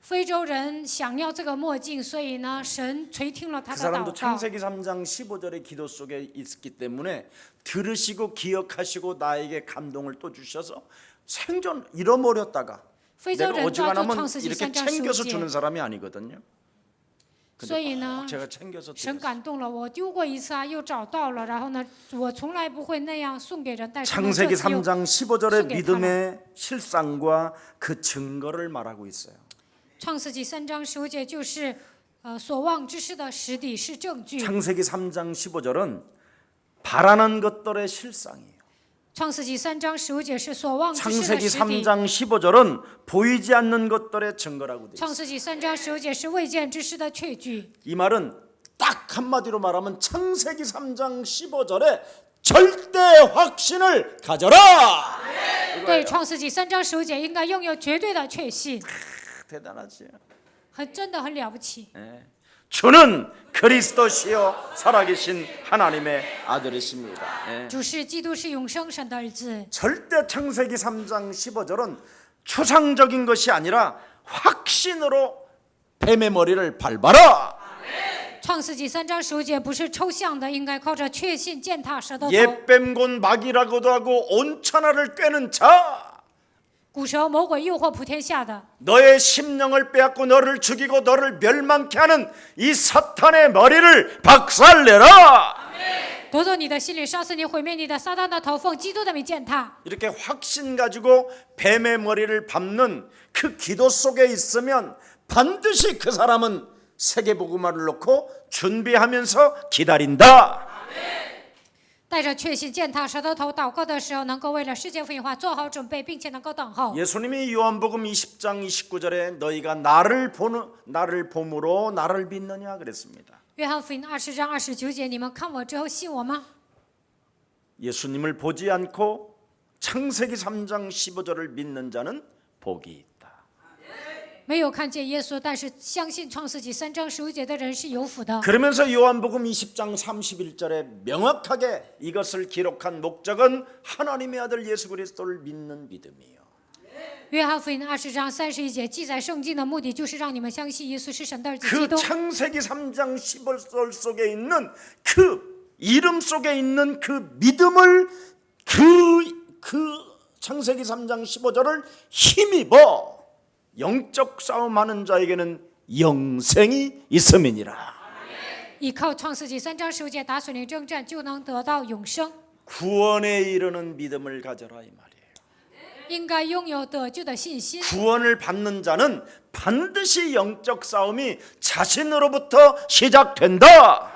非洲人想要这个墨镜，所以呢，神垂听了他 그 的 사람도 祷告。 창세기 3장 15절의 기도 속에 있기 때문에 들으시고 기억하시고 나에게 감동을 또 주셔서 생전 잃어버렸다가 非洲 내가 人抓住 어지간하면 创世纪 이렇게 3章 챙겨서 15 주는 节， 사람이 아니거든요. 所以 근데 呢 꼭 ， 제가 챙겨서 神 드렸어요. 感动了我，丢过一次啊，又找到了，然后呢，我从来不会那样送给人，但是呢， 창세기 这次又 3장 15절의 소개하라. 믿음의 실상과 그 증거를 말하고 있어요. 创世纪3章15节就是所望之事的实底是证据。 창세기 3장 15절은 바라는 것들의 실상이에요. 创世纪3章15节是所望之事的 창세기 实底。 3장 15절은 보이지 않는 것들의 증거라고 되어 있어요. 创世纪3章15节是未见之事的确据。 이 말은 딱 한마디로 말하면 창세기 3장 15절에 절대 확신을 가져라. 对，创世纪3章15节应该拥有绝对的确信， 대단하지. 真的很了不起。 주는 그리스도시요 살아계신 하나님의 아들이십니다. 예. 主是基督，是永生神的儿子。 절대 창세기 3장 15절은 추상적인 것이 아니라 확신으로 뱀의 머리를 밟아라. 创世纪3章15节不是抽象的，应该靠着确信践踏蛇的头。 옛뱀 곧 마귀라고도 하고 온 천하를 꿰는 자, 古蛇魔鬼诱惑普天下的， 너의 심령을 빼앗고 너를 죽이고 너를 멸망케 하는 이 사탄의 머리를 박살내라. 夺走你的心灵，杀死你，毁灭你的撒旦的头，奉基督的名践踏。 이렇게 확신 가지고 뱀의 머리를 밟는 그 기도 속에 있으면 반드시 그 사람은 세계복음화를 놓고 준비하면서 기다린다. 带着确信践踏蛇的头祷告的时候，能够为了世界福音化做好准备，并且能够等候。 예수님이 요한복음 20장 29절에 너희가 나를 봄으로 나를 믿느냐 그랬습니다. 约翰福音20章29节，你们看我之后信我吗？ 예수님을 보지 않고 창세기 3장 15절을 믿는 자는 복이 있다. 没有看见耶稣，但是相信创世纪3章15节的人是有福的。 그러면서 요한복음 20장 31절에 명확하게 이것을 기록한 목적은 하나님의 아들 예수 그리스도를 믿는 믿음이에요. 约翰福音20章31节记载圣经的目的，就是让你们相信耶稣是神的儿子基 그 督。 창세기 3장 15절 속에 있는 그 이름 속에 있는 그 믿음을 그 창세기 3장 15절을 힘입어 영적 싸움하는 자에게는 영생이 있음이니라. 依靠创世纪3章15节打属灵征战，就能得到永生。 구원에 이르는 믿음을 가져라 이 말이에요. 应该拥有得救的信心。 구원을 받는 자는 반드시 영적 싸움이 자신으로부터 시작된다.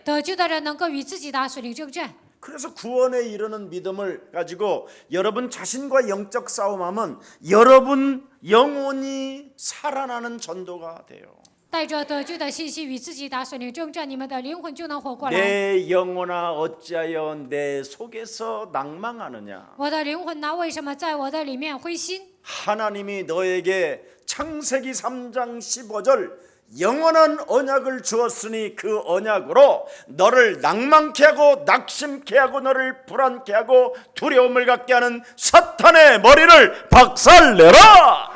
得救的人能够与自己打属灵征战。 그래서 구원에 이르는 믿음을 가지고 여러분 자신과 영적 싸움하면 여러분 영혼이 살아나는 전도가 돼요. 带着得救的信息与自己打属灵征战，你们的灵魂就能活过来。 내 영혼아 어찌하여 내 속에서 낭망하느냐. 我的灵魂呢？为什么在我的里面灰心？ 하나님이 너에게 창세기 3장 15절 영원한 언약을 주었으니 그 언약으로 너를 낭만케 하고 낙심케 하고 너를 불안케 하고 두려움을 갖게 하는 사탄의 머리를 박살내라.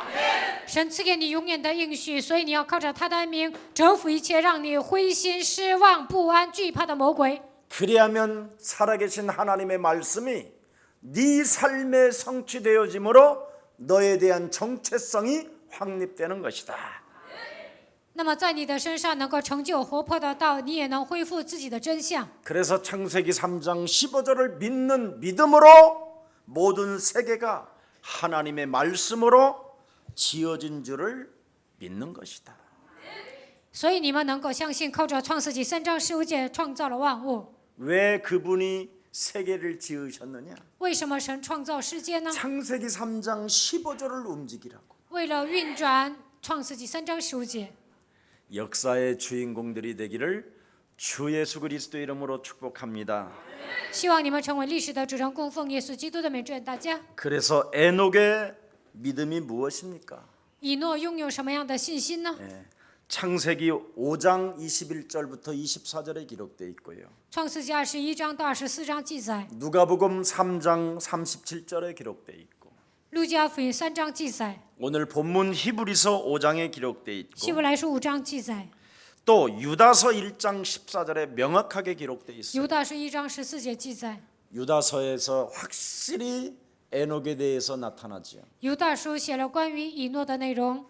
神赐给你永远的应许，所以你要靠着他的名征服一切让你灰心、失望、不安、惧怕的魔鬼。 그리하면 살아계신 하나님의 말씀이 네 삶에 성취되어짐으로 너에 대한 정체성이 확립되는 것이다. 那么在你的身上能够成就活泼的道，你也能恢复自己的真相。 그래서 창세기 3장 15절을 믿는 믿음으로 모든 세계가 하나님의 말씀으로 지어진 줄을 믿는 것이다. 所以你们能够相信，靠着创世纪3章15节创造了万物。 왜 그분이 세계를 지으셨느냐? 为什么神创造世界呢？ 창세기 3장 15절을 움직이라고. 为了运转创世纪3章15节。 역사의 주인공들이 되기를 주 예수 그리스도 이름으로 축복합니다. 希望你们成为历史的主人公，奉耶稣基督的名祝愿大家。 그래서 에녹의 믿음이 무엇입니까? 以诺拥有什么样的信心呢？ 창세기 5장 21절부터 24절에 기록되어 있고요. 创世纪21章到24章记载， 누가복음 3장 37절에 기록되어 있고 路加福音3章记载， 오늘 본문 히브리서 5장에 기록되어 希 있고 伯来书5章记载， 또 유다서 1장 14절에 명확하게 기록되어 있어요. 犹大书1章14节记载， 유다서에서 확실히 에녹에 대해서 나타나죠. 犹大书写了关于以诺的内容。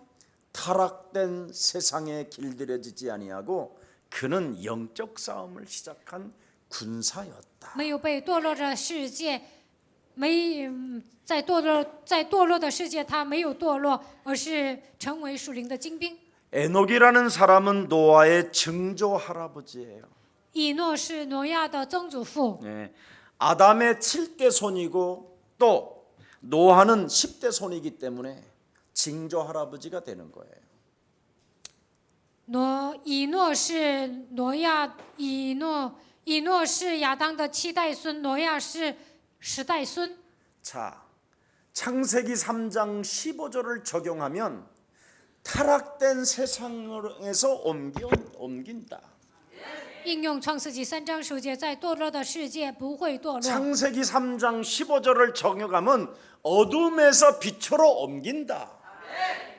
타락된 세상에 길들여지지 아니하고 그는 영적 싸움을 시작한 군사였다. 没有被堕落的世界，在堕落的世界，他没有堕落，而是成为属灵的精兵。 에녹이라는 사람은 노아의 증조 할아버지예요. 以诺是挪亚的曾祖父， 아담의 7대 손이고 또 노아는 10대 손이기 때문에 증조 할아버지가 되는 거예요. 以诺是亚当的7代孙，挪亚是10代孙。 자, 창세기 3장 15절을 적용하면 타락된 세상에서 옮긴다. 应用创世纪3章15节，在堕落的世界不会堕落。 창세기 3장 15절을 적용하면 어둠에서 빛으로 옮긴다.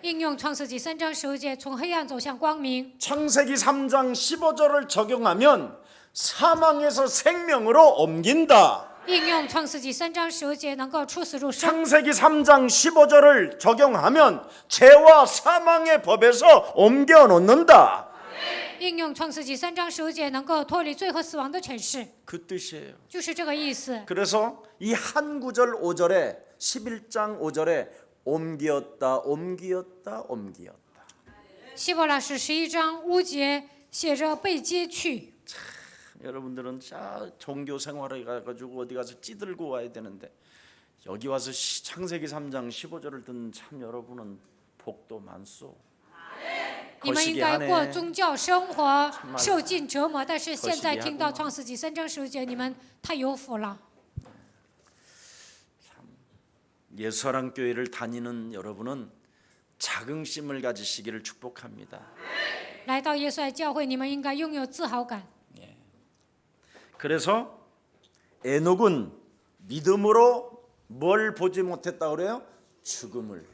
应用创世纪3章15节，从黑暗走向光明。 창세기 3장 15절을 적용하면 사망에서 생명으로 옮긴다. 应用创世纪3章15节，能够出死入生。 창세기 3장 15절을 적용하면 죄와 사망의 법에서 옮겨 놓는다. 应用创世纪3章15节，能够脱离罪和死亡的权势， 그 뜻이에요. 就是这个意思。 그래서 이 한 구절 5절에 11장 5절에 옮겼다. 希伯来书11章5节写着被接去。 여러분들은 자 종교 생활에 가가지고 어디 가서 찌들고 와야 되는데 여기 와서 창세기 3장 15절을 듣는 참 여러분은 복도 많소. 你们应该过宗教生活，受尽折磨，但是现在听到创世纪3章15节，你们太有福了。 예수사랑교회를 다니는 여러분은 자긍심을 가지시기를 축복합니다. 来到耶稣爱教会，你们应该拥有自豪感。 그래서 에녹은 믿음으로 뭘 보지 못했다 그래요? 죽음을.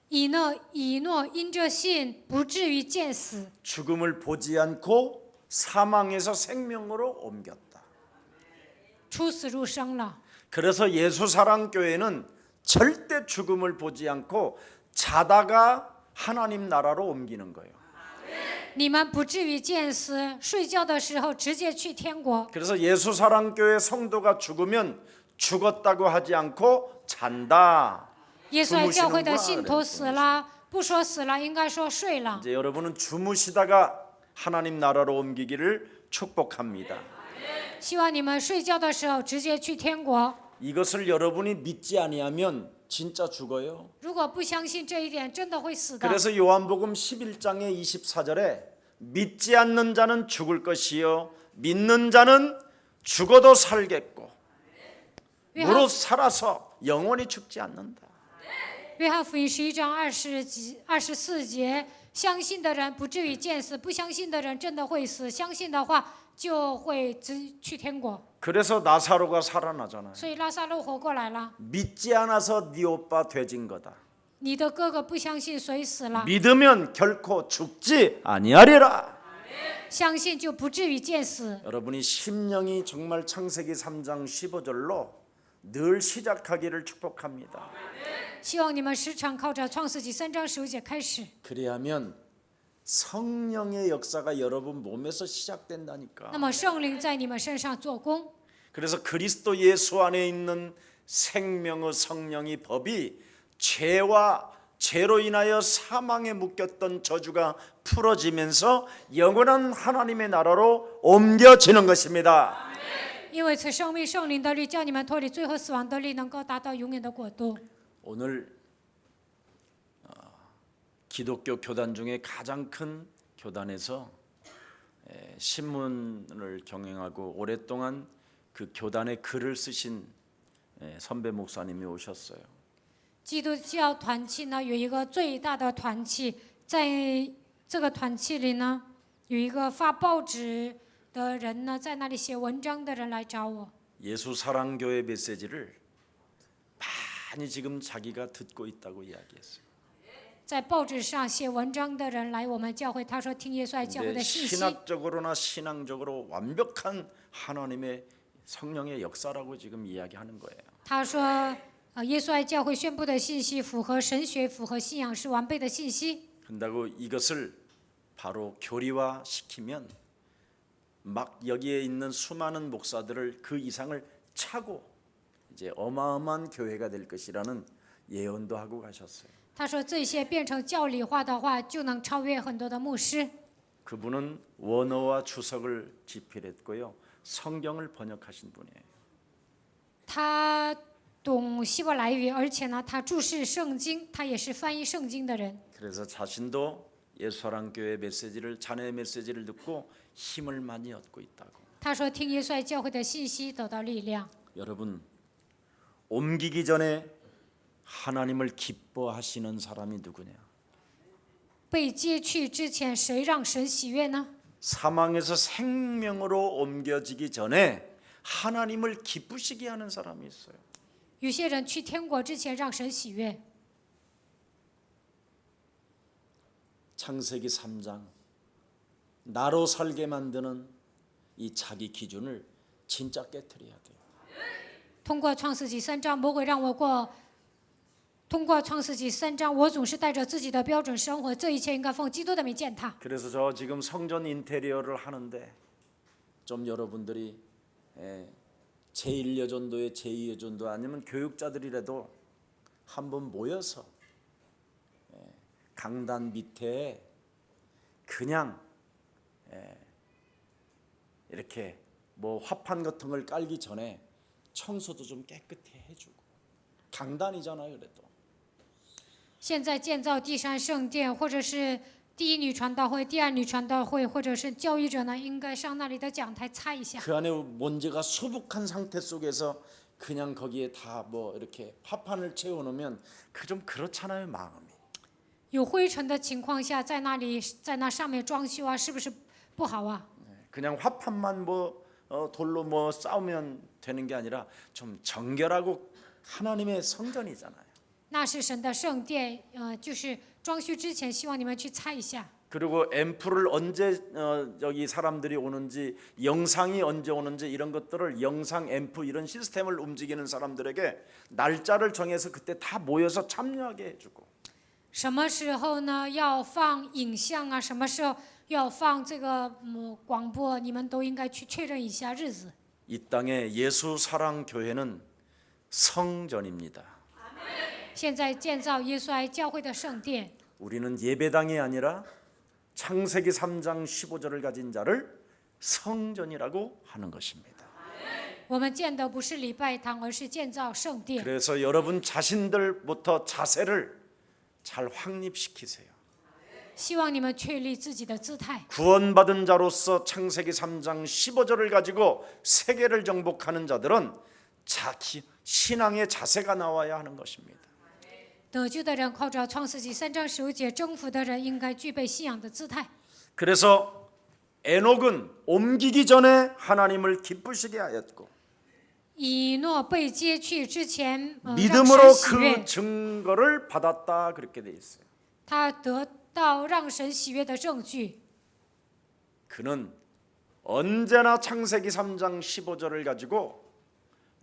以诺因着信不至于见死， 죽음을 보지 않고 사망에서 생명으로 옮겼다. 出死入生了。 그래서 예수사랑교회는 절대 죽음을 보지 않고 자다가 하나님 나라로 옮기는 거예요. 你们不至于见死，睡觉的时候直接去天国。 그래서 예수사랑교회 성도가 죽으면 죽었다고 하지 않고 잔다. 耶稣爱教会的信徒死了，不说死了，应该说睡了。 이제 여러분은 주무시다가 하나님 나라로 옮기기를 축복합니다. 希望你们睡觉的时候直接去天国。 이것을 여러분이 믿지 아니하면 진짜 죽어요. 如果不相信这一点，真的会死的。 그래서 요한복음 11장의 24절에 믿지 않는 자는 죽을 것이요 믿는 자는 죽어도 살겠고 무릇 살아서 영원히 죽지 않는다. 约翰福音11章24节，相信的人不至于见死，不相信的人真的会死。相信的话就会去天国。 그래서 나사로가 살아나잖아요. 所以拉萨路活过来了。 믿지 않아서 네 오빠 돼진 거다. 你的哥哥不相信，所以死了。 믿으면 결코 죽지 아니하리라. 相信就不至于见死。 여러분이 심령이 정말 창세기 3장 15절로 늘 시작하기를 축복합니다. 希望你们时常靠着创世纪3章15节开始。 그래야면 성령의 역사가 여러분 몸에서 시작된다니까. 那么圣灵在你们身上做工。 그래서 그리스도 예수 안에 있는 생명의 성령이 법이 죄로 인하여 사망에 묶였던 저주가 풀어지면서 영원한 하나님의 나라로 옮겨지는 것입니다. 因为此生命圣灵的律，叫你们脱离罪和死亡的律，能够达到永远的国度。 오늘 기독교 교단 중에 가장 큰 교단에서 신문을 경영하고 오랫동안 그 교단의 글을 쓰신 선배 목사님이 오셨어요. 基督教团契呢，有一个最大的团契，在这个团契里呢，有一个发报纸的人呢，在那里写文章的人来找我。 예수 사랑교회 메시지를 많이 지금 자기가 듣고 있다고 이야기했어요. 在报纸上写文章的人来我们教会，他说听耶稣爱教会 근데 的信息。 신학적으로나 신앙적으로 완벽한 하나님의 성령의 역사라고 지금 이야기하는 거예요. 他说，耶稣爱教会宣布的信息符合神学、符合信仰，是完备的信息。 그런다고 이것을 바로 교리화 시키면 막 여기에 있는 수많은 목사들을 그 이상을 차고 이제 어마어마한 교회가 될 것이라는 예언도 하고 가셨어요. 他说这些变成教理化的话，就能超越很多的牧师。 그분은 원어와 주석을 집필했고요. 성경을 번역하신 분이에요. 他懂希伯来语，而且呢，他注释圣经，他也是翻译圣经的人。 그래서 자신도 예수사랑교회 메시지를 자네 메시지를 듣고 힘을 많이 얻고 있다고. 他说听耶稣爱教会的信息得到力量。 여러분 옮기기 전에 하나님을 기뻐하시는 사람이 누구냐? 被接去之前，谁让神喜悦呢？ 사망에서 생명으로 옮겨지기 전에 하나님을 기쁘시게 하는 사람이 있어요. 有些人去天国之前让神喜悦。 창세기 3장 나로 살게 만드는 이 자기 기준을 진짜 깨트려야 돼요. 通过创世纪3章，魔鬼让我过。通过创世纪3章，我总是带着自己的标准生活，这一切应该奉基督的名践踏。 그래서 저 지금 성전 인테리어를 하는데 좀 여러분들이 제1여전도에 제2여전도 아니면 교육자들이라도 한번 모여서 강단 밑에 그냥 이렇게 뭐 화판 같은 걸 깔기 전에 청소도 좀 깨끗이 해주고 강단이잖아요, 그래도. 现在建造第三圣殿，或者是第一女传道会、第二女传道会，或者是教育者呢，应该上那里的讲台擦一下。 그 안에 먼지가 수북한 상태 속에서 그냥 거기에 다 뭐 이렇게 화판을 채워놓으면 그 좀 그렇잖아요, 마음이. 有灰尘的情况下，在那上面装修啊，是不是不好啊？ 그냥 화판만 뭐 돌로 뭐 쌓으면 되는 게 아니라 좀 정결하고 하나님의 성전이잖아요. 那是神的圣殿，就是装修之前，希望你们去擦一下。 그리고 앰프를 언제 여기 사람들이 오는지 영상이 언제 오는지 이런 것들을 영상 앰프 이런 시스템을 움직이는 사람들에게 날짜를 정해서 그때 다 모여서 참여하게 해주고 什么时候呢？要放影像啊？什么时候要放这个广播？你们都应该去确认一下日子。 이 땅의 예수 사랑 교회는 성전입니다. 现在建造耶稣爱教会的圣殿， 우리는 예배당이 아니라 창세기 3장 15절을 가진 자를 성전이라고 하는 것입니다. 我们建的不是礼拜堂，而是建造圣殿。 그래서 여러분 자신들부터 자세를 잘 확립시키세요. 希望你们确立自己的姿态。 구원받은 자로서 창세기 3장 15절을 가지고 세계를 정복하는 자들은 신앙의 자세가 나와야 하는 것입니다. 得救的人靠着创世纪3章15节征服的人，应该具备信仰的姿态。 그래서 에녹은 옮기기 전에 하나님을 기쁘시게 하였고 以诺被接去之前，让 믿음으로 神喜悦 그 ， 증거를 받았다 그렇게 돼 있어요. 他得到让神喜悦的证据。 그는 언제나 창세기 3장 15절을 가지고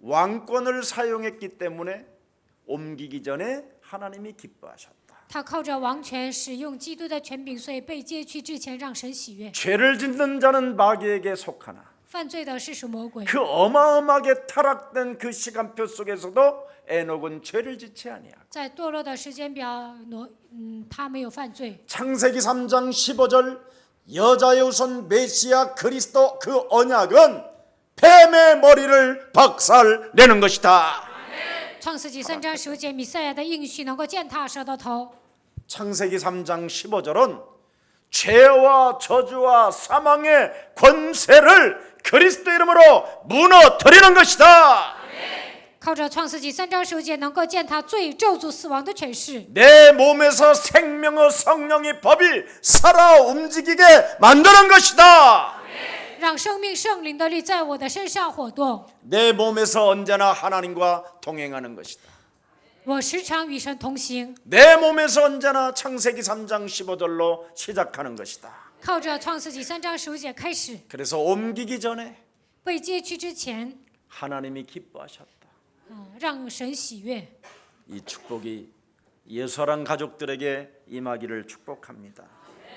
왕권을 사용했기 때문에 옮기기 전에 하나님이 기뻐하셨다. 他靠着王权使用基督的权柄，所以被接去之前让神喜悦。 죄를 짓는 자는 마귀에게 속하나 犯罪的是属魔鬼。 그 어마어마하게 타락된 그 시간표 속에서도 에녹은 죄를 짓지 아니하고 在堕落的时间表，他没有犯罪。 창세기 3장 15절 여자의 우선 메시아 그리스도 그 언약은 뱀의 머리를 박살내는 것이다. 创世纪3章15节，弥赛亚的应许能够践踏蛇的头。 창세기 3장 15절은 죄와 저주와 사망의 권세를 그리스도 이름으로 무너뜨리는 것이다. 靠着创世纪3章15节，能够践踏罪、咒诅、死亡的权势。 내 몸에서 생명의 성령의 법이 살아 움직이게 만드는 것이다. 让生命圣灵的力在我的身上活动。 내 몸에서 언제나 하나님과 동행하는 것이다. 我时常与神同行， 내 몸에서 언제나 창세기 3장 15절로 시작하는 것이다. 靠着创世纪3章15节开始。 그래서 옮기기 전에 被接去之前， 하나님이 기뻐하셨다. 让神喜悦。 이 축복이 예수랑 가족들에게 임하기를 축복합니다.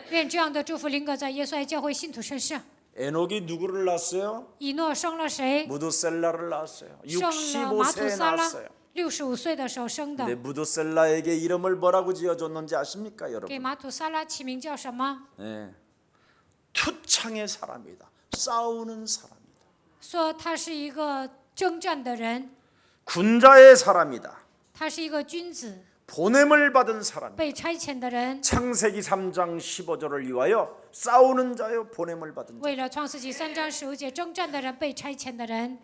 愿这样的祝福临格在耶稣爱教会信徒身上。 에녹이 누구를 낳았어요? 以诺生了谁？ 무드셀라를 낳았어요. 生了马土 65세에 撒拉 낳았어요. ，65岁的时候生的 근데 。 무드셀라에게 이름을 뭐라고 지어줬는지 아십니까, 给 여러분? 马土撒拉起名叫什么？ 네. 투창의 사람이다. 싸우는 사람이다. 说他是一个征战的人， 군자의 사람이다. 他是一个君子， 보냄을 받은 사람이다. 被差遣的人。 창세기 3장 15절을 위하여 싸우는 자요 보냄을 받은 자. 为了创世纪3章15节征战的人，被差遣的人。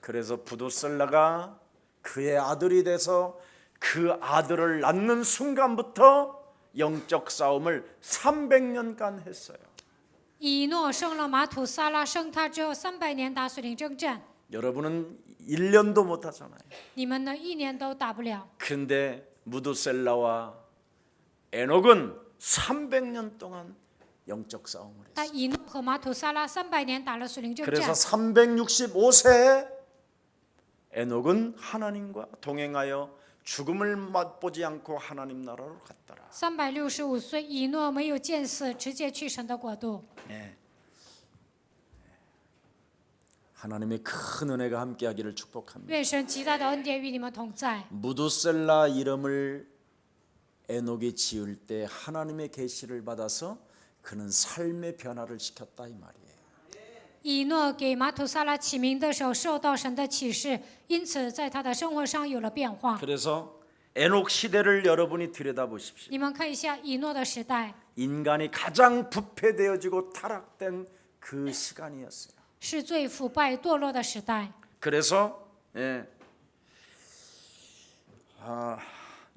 그래서 부두셀라가 그의 아들이 돼서 그 아들을 낳는 순간부터 영적 싸움을 300년간 했어요. 以诺生了马土撒拉，生他之后300年打属灵征战。 여러분은 1년도 못 하잖아요. 你们呢，1年都打不了。 근데 무두셀라와 에녹은 300년 동안 영적 싸움을 했어요. 但以诺和马土撒拉300年打了属灵征 그래서 战。 365세에 에녹은 하나님과 동행하여 죽음을 맛보지 않고 하나님 나라로 갔더라. 365岁，以诺没有见死，直接去神的国度。 네. 하나님의 큰 은혜가 함께하기를 축복합니다. 愿神极大的恩典与你们同在。 무두셀라 이름을 에녹이 지을 때 하나님의 계시를 받아서 그는 삶의 변화를 시켰다 이 말이에요. 以诺给马土撒拉起名的时候，受到神的启示，因此在他的生活上有了变化。 그래서 에녹 시대를 여러분이 들여다보십시오. 你们看一下以诺的时代， 인간이 가장 부패되어지고 타락된 그 시간이었어요. 是最腐败堕落的时代。 그래서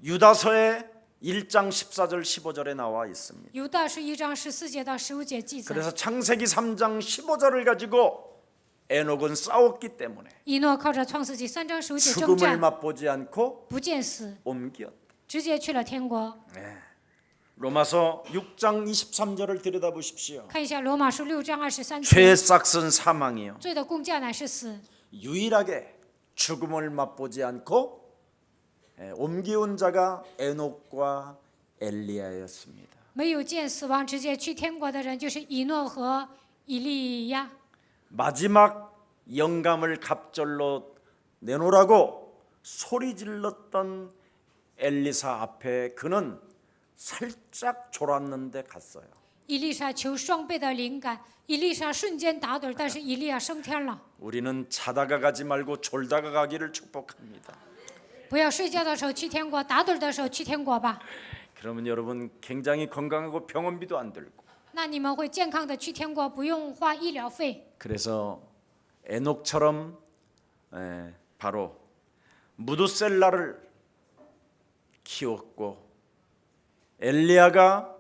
유다서의 1장 14절 15절에 나와 있습니다. 犹大是1章14节到15节记载。 그래서 창세기 3장 15절을 가지고 에녹은 싸웠기 때문에 以诺靠着创世纪3章15节征 죽음을 战， 맛보지 않고 不见死， 옮겼다. 直接去了天国。 로마서 6장 23절을 들여다보십시오. 看一下罗马书6章23 죄의 节， 싹은 사망이요. 罪的工价乃是死。 유일하게 죽음을 맛보지 않고 옮겨온 자가 에녹과 엘리야였습니다. 没有见死亡直接去天国的人，就是以诺和以利亚。 마지막 영감을 갑절로 내놓으라고 소리 질렀던 엘리사 앞에 그는 살짝 졸았는데 갔어요. 以利沙求双倍的灵感，以利沙瞬间打盹，但是以利亚升天了。 우리는 자다가 가지 말고 졸다가 가기를 축복합니다. 不要睡觉的时候去天国，打盹的时候去天国吧。 그러면 여러분 굉장히 건강하고 병원비도 안 들고. 那你们会健康的去天国，不用花医疗费。 그래서 에녹처럼 바로 무두셀라를 키웠고 엘리야가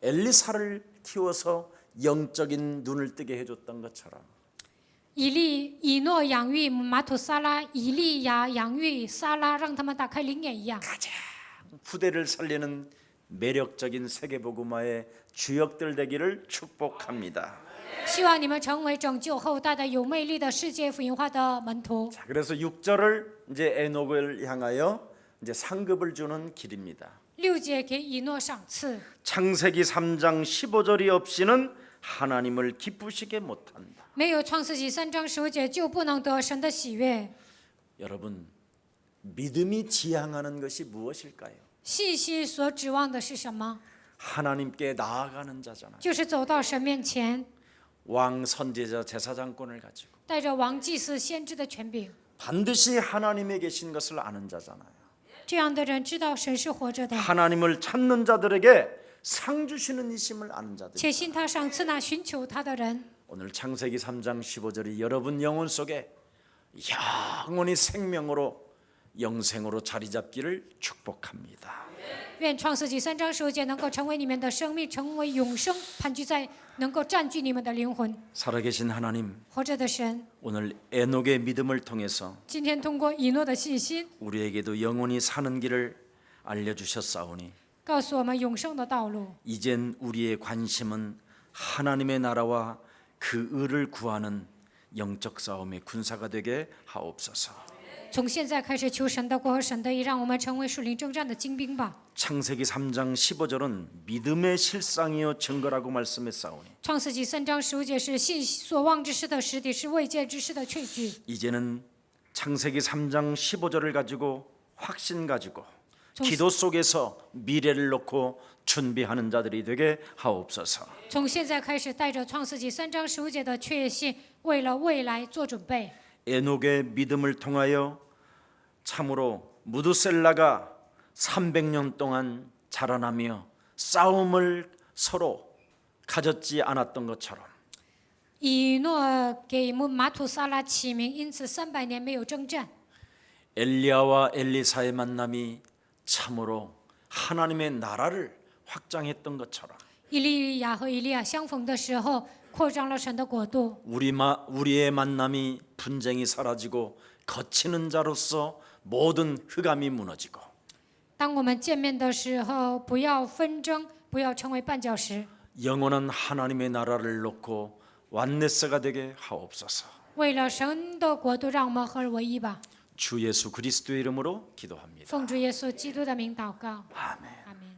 엘리사를 키워서 영적인 눈을 뜨게 해줬던 것처럼 以诺养育马土撒拉，以利亚养育撒拉，让他们打开灵眼一样。 후대를 살리는 매력적인 세계복음화의 주역들 되기를 축복합니다. 希望你们成为拯救后代的有魅力的世界福音化的门徒。 자, 그래서 6절을 이제 에녹을 향하여 이제 상급을 주는 길입니다. 6节给以诺赏赐。 창세기 3장 15절이 없이는 하나님을 기쁘시게 못한다. 没有创世纪3章15节，就不能得神的喜悦。 여러분, 믿음이 지향하는 것이 무엇일까요? 信心所指望的是什么？ 하나님께 나아가는 자잖아요. 就是走到神面前。 왕, 선지자, 제사장권을 가지고 带着王、祭司、先知的权柄。 반드시 하나님에 계신 것을 아는 자잖아요. 这样的人知道神是活着的， 하나님을 찾는 자들에게 상 주시는 이심을 아는 자들. 且信他赏赐那寻求他的人。 오늘 창세기 3장 15절이 여러분 영혼 속에 영원히 생명으로 영생으로 자리 잡기를 축복합니다. 愿创世纪3章15节能够成为你们的生命，成为永生，盘踞在能够占据你们的灵魂。 살아계신 하나님, 活着的神， 오늘 에녹의 믿음을 통해서 今天通过以诺的信心， 우리에게도 영원히 사는 길을 알려주셨사오니 告诉我们永生的道路。 이젠 우리의 관심은 하나님의 나라와 그 의를 구하는 영적 싸움의 군사가 되게 하옵소서. 从现在开始，求神的国和神的义，让我们成为属灵征战的精兵吧。 창세기 3장 15절은 믿음의 실상이요 증거라고 말씀했사오니 创世纪3章15节是信所望之事的实底，是未见之事的确据。 이제는 창세기 3장 15절을 가지고 확신 가지고 좀- 기도 속에서 미래를 놓고 준비하는 자들이 되게 하옵소서. 从现在开始，带着创世纪3章15节的确信，为了未来做准备。 에녹의 믿음을 통하여 참으로 무드셀라가 300년 동안 자라나며 싸움을 서로 가졌지 않았던 것처럼 以诺给马土撒拉起名，因此300年没有征战。 엘리야와 엘리사의 만남이 참으로 하나님의 나라를 확장했던 것처럼 以利亚和以利亚相逢的时候，扩张了神的国度。 우리의 만남이 분쟁이 사라지고 거치는 자로서 모든 흑암이 무너지고 当我们见面的时候，不要纷争，不要成为绊脚石， 영원한 하나님의 나라를 놓고 완네스가 되게 하옵소서. 为了神的国度，让我们合而为一吧。 주 예수 그리스도의 이름으로 기도합니다. 奉主耶稣基督的名祷告， 아멘. 阿门。